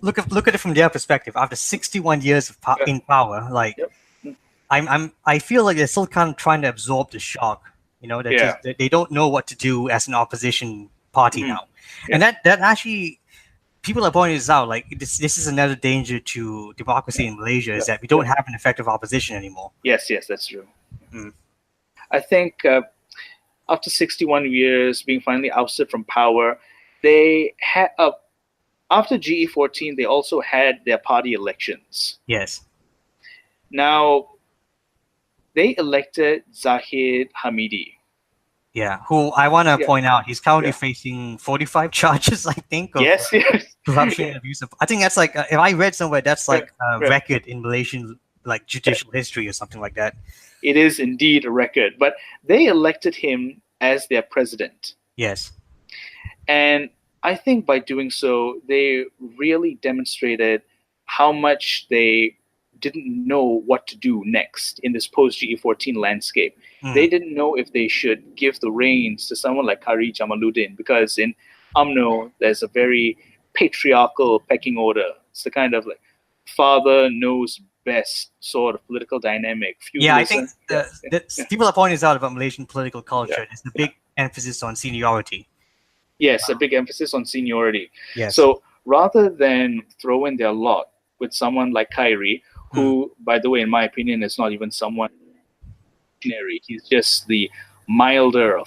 S1: look at it from their perspective. After 61 years of in power, like, I feel like they're still kind of trying to absorb the shock. That they don't know what to do as an opposition party now, and that actually, people are pointing this out. Like, this is another danger to democracy in Malaysia, is that we don't have an effective opposition anymore.
S2: Yes, that's true. I think after 61 years being finally ousted from power, they had after GE14, they also had their party elections.
S1: Yes.
S2: Now, they elected Zahid Hamidi.
S1: Yeah, who I want to point out, he's currently facing 45 charges, I think, of corruption and abuse. I think that's like, if I read somewhere, that's like a record in Malaysian like judicial history or something like that.
S2: It is indeed a record, but they elected him as their president.
S1: Yes.
S2: And I think by doing so, they really demonstrated how much they didn't know what to do next in this post-GE14 landscape. They didn't know if they should give the reins to someone like Kari Jamaluddin, because in UMNO, there's a very patriarchal pecking order. It's the kind of like father knows best sort of political dynamic.
S1: Yeah, I think people are pointing this out about Malaysian political culture. There's a big emphasis on seniority.
S2: Yes, a big emphasis on seniority.
S1: Yes.
S2: So rather than throw in their lot with someone like Khairi, who, by the way, in my opinion, is not even someone. He's just the milder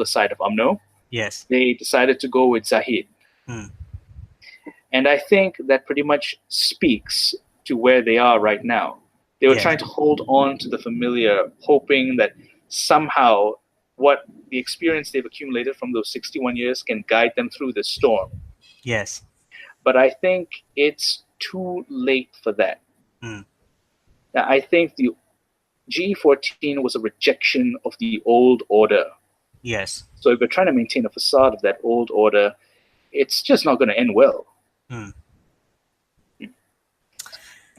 S2: side of UMNO.
S1: Yes.
S2: They decided to go with Zahid. And I think that pretty much speaks to where they are right now. They were trying to hold on to the familiar, hoping that somehow what the experience they've accumulated from those 61 years can guide them through the storm.
S1: Yes.
S2: But I think it's too late for that. Now, I think the GE14 was a rejection of the old order.
S1: Yes.
S2: So if we're trying to maintain a facade of that old order, it's just not going to end well.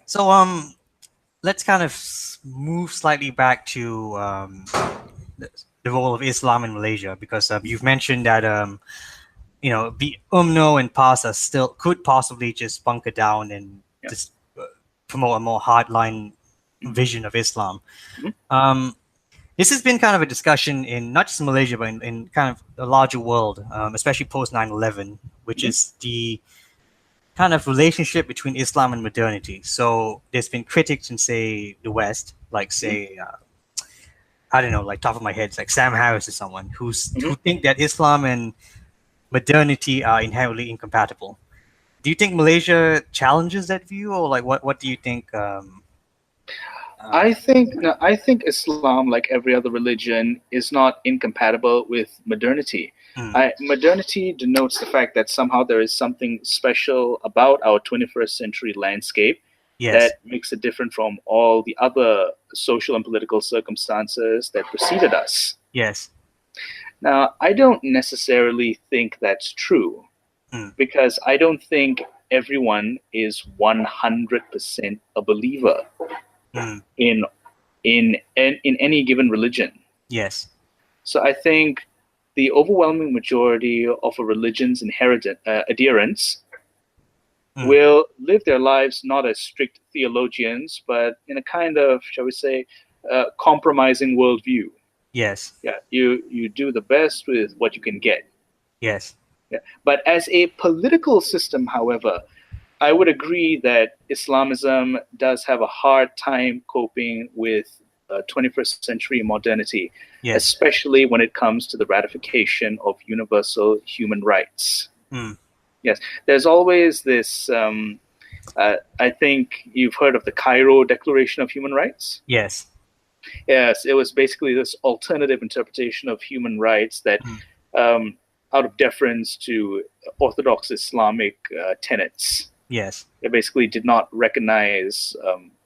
S1: So let's kind of move slightly back to the role of Islam in Malaysia, because you've mentioned that the UMNO and PAS could possibly just bunker down and just promote a more hardline vision of Islam. This has been kind of a discussion in not just Malaysia, but in kind of the larger world, especially post 9/11, which is the kind of relationship between Islam and modernity. So there's been critics in, say, the West, like, say, I don't know, like top of my head, it's like Sam Harris is someone who think that Islam and modernity are inherently incompatible. Do you think Malaysia challenges that view, or like what do you think?
S2: I think Islam, like every other religion, is not incompatible with modernity. Modernity denotes the fact that somehow there is something special about our 21st century landscape that makes it different from all the other social and political circumstances that preceded us.
S1: Yes.
S2: Now, I don't necessarily think that's true, because I don't think everyone is 100% a believer in any given religion.
S1: Yes.
S2: So I think the overwhelming majority of a religion's adherents will live their lives not as strict theologians, but in a kind of, shall we say, compromising worldview.
S1: Yes.
S2: Yeah, you do the best with what you can get.
S1: Yes.
S2: Yeah. But as a political system, however, I would agree that Islamism does have a hard time coping with 21st century modernity,
S1: Yes.
S2: especially when it comes to the ratification of universal human rights. Yes, there's always this, I think you've heard of the Cairo Declaration of Human Rights?
S1: Yes.
S2: Yes, it was basically this alternative interpretation of human rights that, out of deference to Orthodox Islamic tenets,
S1: Yes.
S2: it basically did not recognize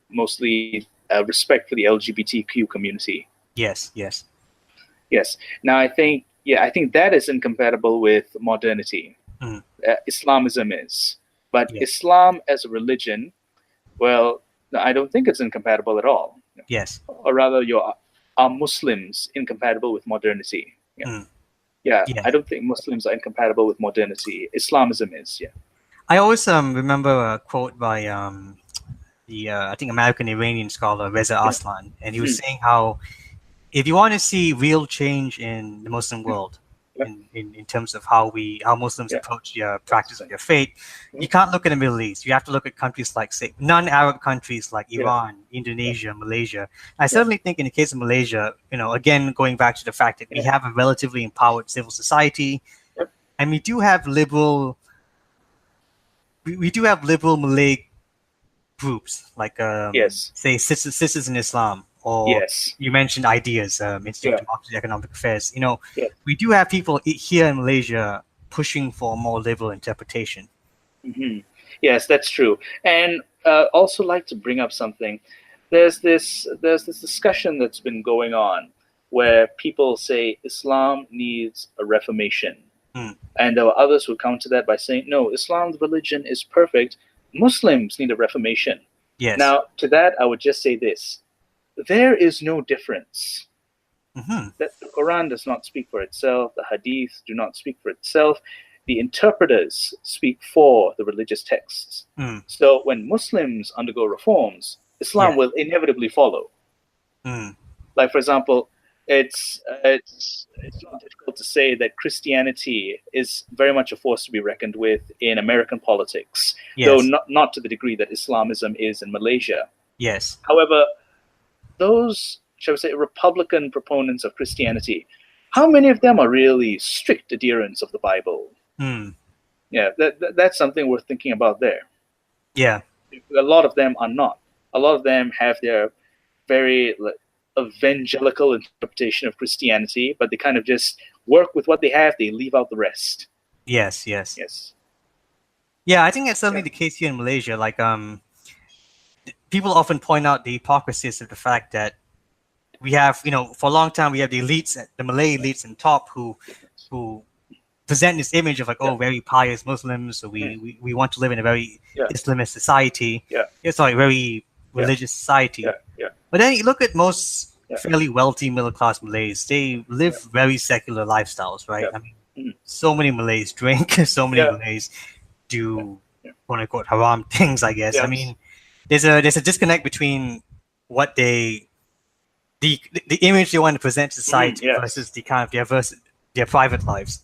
S2: mostly respect for the LGBTQ community.
S1: Yes. Yes.
S2: Yes. Now, I think that is incompatible with modernity. Islamism is. But Islam as a religion, well, I don't think it's incompatible at all.
S1: Yes.
S2: Or rather, are Muslims incompatible with modernity? Yeah, I don't think Muslims are incompatible with modernity. Islamism is,
S1: I always remember a quote by the I think American Iranian scholar Reza Aslan, and he was saying how if you want to see real change in the Muslim world, in terms of how Muslims approach their practice of their faith, you can't look at the Middle East. You have to look at countries like, say, non-Arab countries like Iran, Indonesia, Malaysia. I certainly think in the case of Malaysia, again, going back to the fact that we have a relatively empowered civil society, and we do have liberal Malay groups like say Sisters in Islam, or you mentioned Ideas, Institute of Democracy and Economic Affairs. We do have people here in Malaysia pushing for a more liberal interpretation.
S2: Yes, that's true. And also like to bring up something. There's this discussion that's been going on where people say Islam needs a reformation. And there were others who counter that by saying, no, Islam's religion is perfect. Muslims need a reformation.
S1: Yes.
S2: Now, to that, I would just say this. There is no difference. That the Quran does not speak for itself. The Hadith do not speak for itself. The interpreters speak for the religious texts. So when Muslims undergo reforms, Islam will inevitably follow. Like, for example, it's not difficult to say that Christianity is very much a force to be reckoned with in American politics, though not to the degree that Islamism is in Malaysia.
S1: Yes.
S2: However, those, shall we say, Republican proponents of Christianity, how many of them are really strict adherents of the Bible? Yeah, that's something worth thinking about there.
S1: Yeah.
S2: A lot of them are not. A lot of them have their very evangelical interpretation of Christianity, but they kind of just work with what they have. They leave out the rest.
S1: Yes. Yeah, I think that's certainly the case here in Malaysia. Like, people often point out the hypocrisies of the fact that we have, for a long time, we have the elites, the Malay elites in top who present this image of very pious Muslims. So we want to live in a very Islamist society. It's like very religious society. But then you look at most fairly wealthy middle-class Malays, they live very secular lifestyles, right? I mean, so many Malays drink, so many Malays do quote-unquote haram things, I guess. I mean, there's a disconnect between what the image they want to present to society versus the kind of their private lives.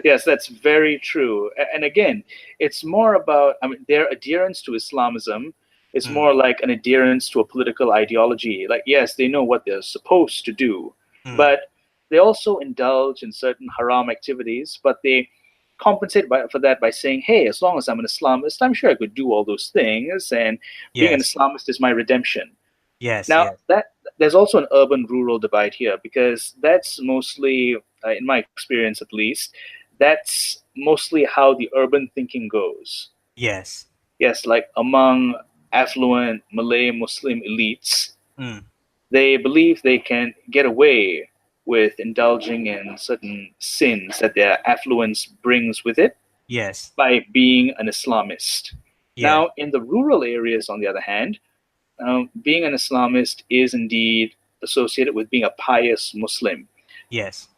S2: Yes, that's very true. And again, it's more about, their adherence to Islamism is more like an adherence to a political ideology. Like, yes, they know what they're supposed to do, but they also indulge in certain haram activities, but they compensate for that by saying, hey, as long as I'm an Islamist, I'm sure I could do all those things, and being an Islamist is my redemption. Now, there's also an urban-rural divide here, because that's mostly, in my experience at least, that's mostly how the urban thinking goes.
S1: Yes,
S2: like among affluent Malay Muslim elites, they believe they can get away with indulging in certain sins that their affluence brings with it by being an Islamist. Now, in the rural areas, on the other hand, being an Islamist is indeed associated with being a pious Muslim.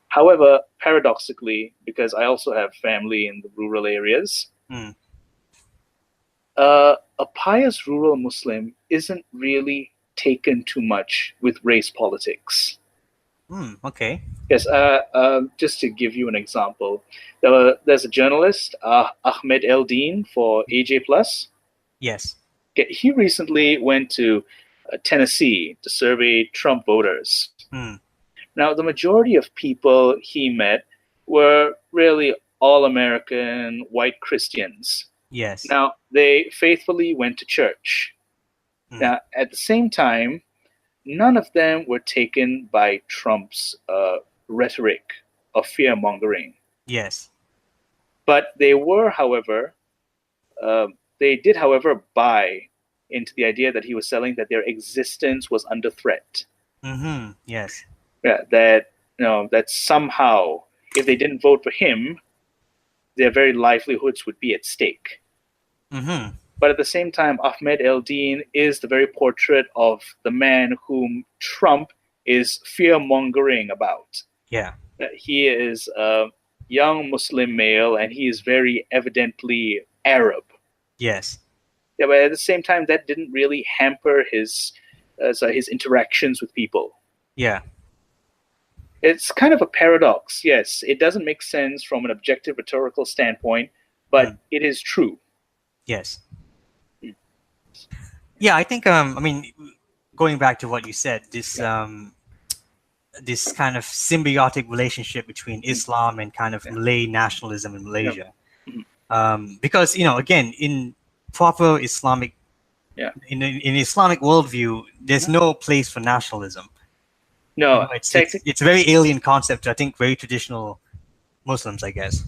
S2: However, paradoxically, because I also have family in the rural areas, a pious rural Muslim isn't really taken too much with race politics.
S1: Okay.
S2: Yes, just to give you an example, there's a journalist, Ahmed Eldin for AJ Plus.
S1: Yes.
S2: He recently went to Tennessee to survey Trump voters.
S1: Mm.
S2: Now, the majority of people he met were really all-American white Christians.
S1: Yes.
S2: Now, they faithfully went to church. Now, at the same time, none of them were taken by Trump's rhetoric of fear-mongering.
S1: Yes.
S2: But they were, however, they did, however, buy into the idea that he was selling that their existence was under threat.
S1: Mm-hmm. Yes.
S2: Yeah, that somehow, if they didn't vote for him, their very livelihoods would be at stake.
S1: Mm-hmm.
S2: But at the same time, Ahmed Eldin is the very portrait of the man whom Trump is fear-mongering about.
S1: Yeah.
S2: He is a young Muslim male, and he is very evidently Arab.
S1: Yes.
S2: Yeah, but at the same time, that didn't really hamper his interactions with people.
S1: Yeah.
S2: It's kind of a paradox. Yes, it doesn't make sense from an objective rhetorical standpoint, but it is true.
S1: Yes. Yeah, I think I mean, going back to what you said, this this kind of symbiotic relationship between Islam and kind of Malay nationalism in Malaysia. Because, you know, again, in proper Islamic in Islamic worldview, there's no place for nationalism.
S2: No,
S1: you know, it's a very alien concept to, I think, very traditional Muslims, I guess.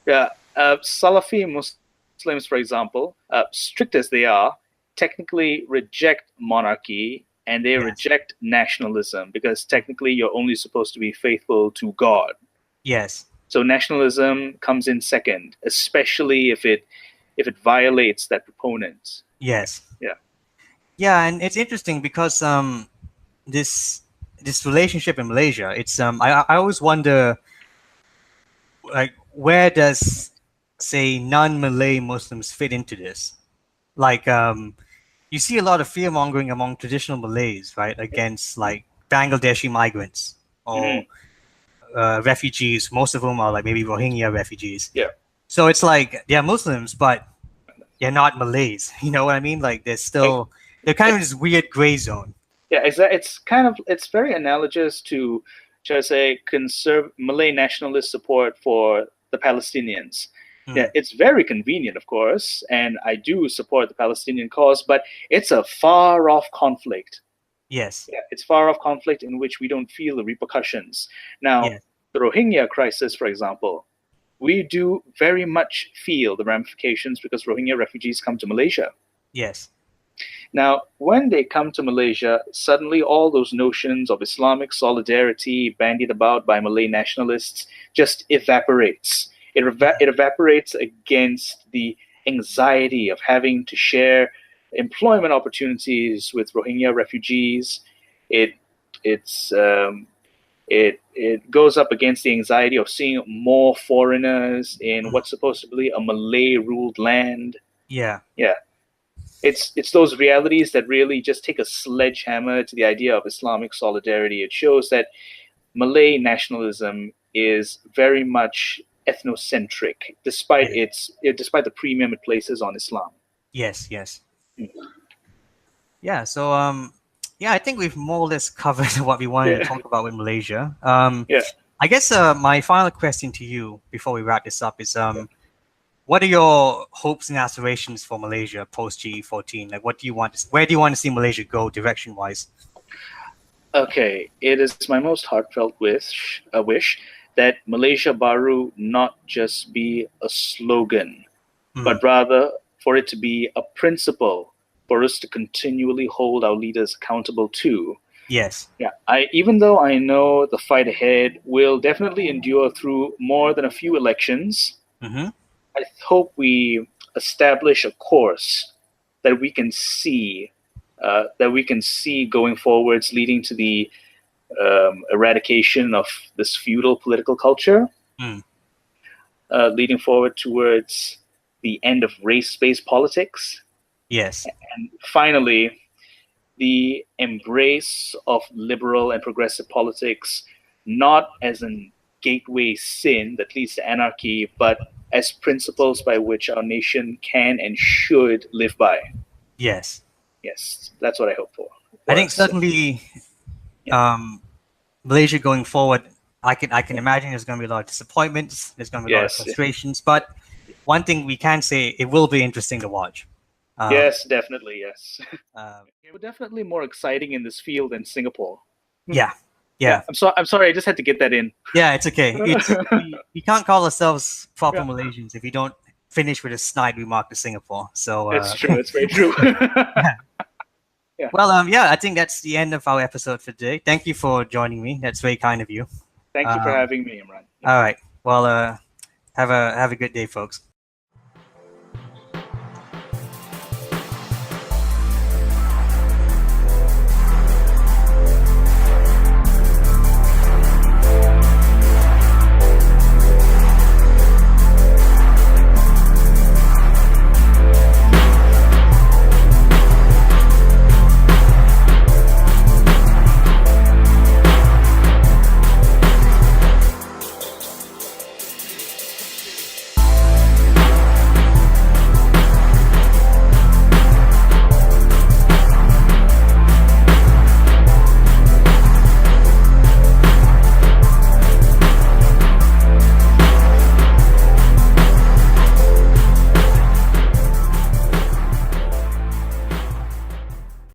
S2: Yeah, Salafi Muslims, for example, strict as they are, technically reject monarchy and they reject nationalism because technically you're only supposed to be faithful to God.
S1: Yes.
S2: So nationalism comes in second, especially if it violates that proponent.
S1: Yes.
S2: Yeah.
S1: Yeah, and it's interesting because this relationship in Malaysia, it's I always wonder, like, where does, say, non-Malay Muslims fit into this? Like, you see a lot of fear mongering among traditional Malays, right, against like Bangladeshi migrants or refugees. Most of whom are like maybe Rohingya refugees.
S2: Yeah.
S1: So it's like they're Muslims, but they're not Malays. You know what I mean? Like they're kind of in this weird gray zone.
S2: Yeah, it's very analogous to, shall I say, Malay nationalist support for the Palestinians. Yeah, it's very convenient, of course, and I do support the Palestinian cause, but it's a far-off conflict.
S1: Yes.
S2: Yeah, it's far-off conflict in which we don't feel the repercussions. Now, the Rohingya crisis, for example, we do very much feel the ramifications because Rohingya refugees come to Malaysia.
S1: Yes.
S2: Now, when they come to Malaysia, suddenly all those notions of Islamic solidarity bandied about by Malay nationalists just evaporates. It evaporates against the anxiety of having to share employment opportunities with Rohingya refugees. It goes up against the anxiety of seeing more foreigners in what's supposed to be a Malay-ruled land.
S1: Yeah.
S2: Yeah. It's those realities that really just take a sledgehammer to the idea of Islamic solidarity. It shows that Malay nationalism is very much ethnocentric, despite despite the premium it places on Islam.
S1: Yes, yes. Yeah, so I think we've more or less covered what we wanted to talk about with Malaysia. I guess my final question to you before we wrap this up is what are your hopes and aspirations for Malaysia post GE14? Like, where do you want to see Malaysia go direction-wise?
S2: Okay, it is my most heartfelt wish that Malaysia Baru not just be a slogan, but rather for it to be a principle for us to continually hold our leaders accountable to.
S1: Yes.
S2: Yeah. Even though I know the fight ahead will definitely endure through more than a few elections, I hope we establish a course that we can see going forwards, leading to the eradication of this feudal political culture, leading forward towards the end of race-based politics.
S1: Yes.
S2: And finally, the embrace of liberal and progressive politics, not as a gateway sin that leads to anarchy, but as principles by which our nation can and should live by.
S1: Yes.
S2: Yes, that's what I hope for.
S1: I think certainly Malaysia going forward, I can imagine there's going to be a lot of disappointments. There's going to be a lot of frustrations. But one thing we can say, it will be interesting to watch.
S2: Yes, definitely. Yes. We're definitely more exciting in this field than Singapore.
S1: Yeah.
S2: I'm sorry. I just had to get that in.
S1: Yeah, it's okay. We can't call ourselves proper Malaysians if we don't finish with a snide remark to Singapore. So
S2: it's true. It's very true.
S1: Well, I think that's the end of our episode for today. Thank you for joining me. That's very kind of you.
S2: Thank you for having me, Imran.
S1: All right. Well, have a good day, folks.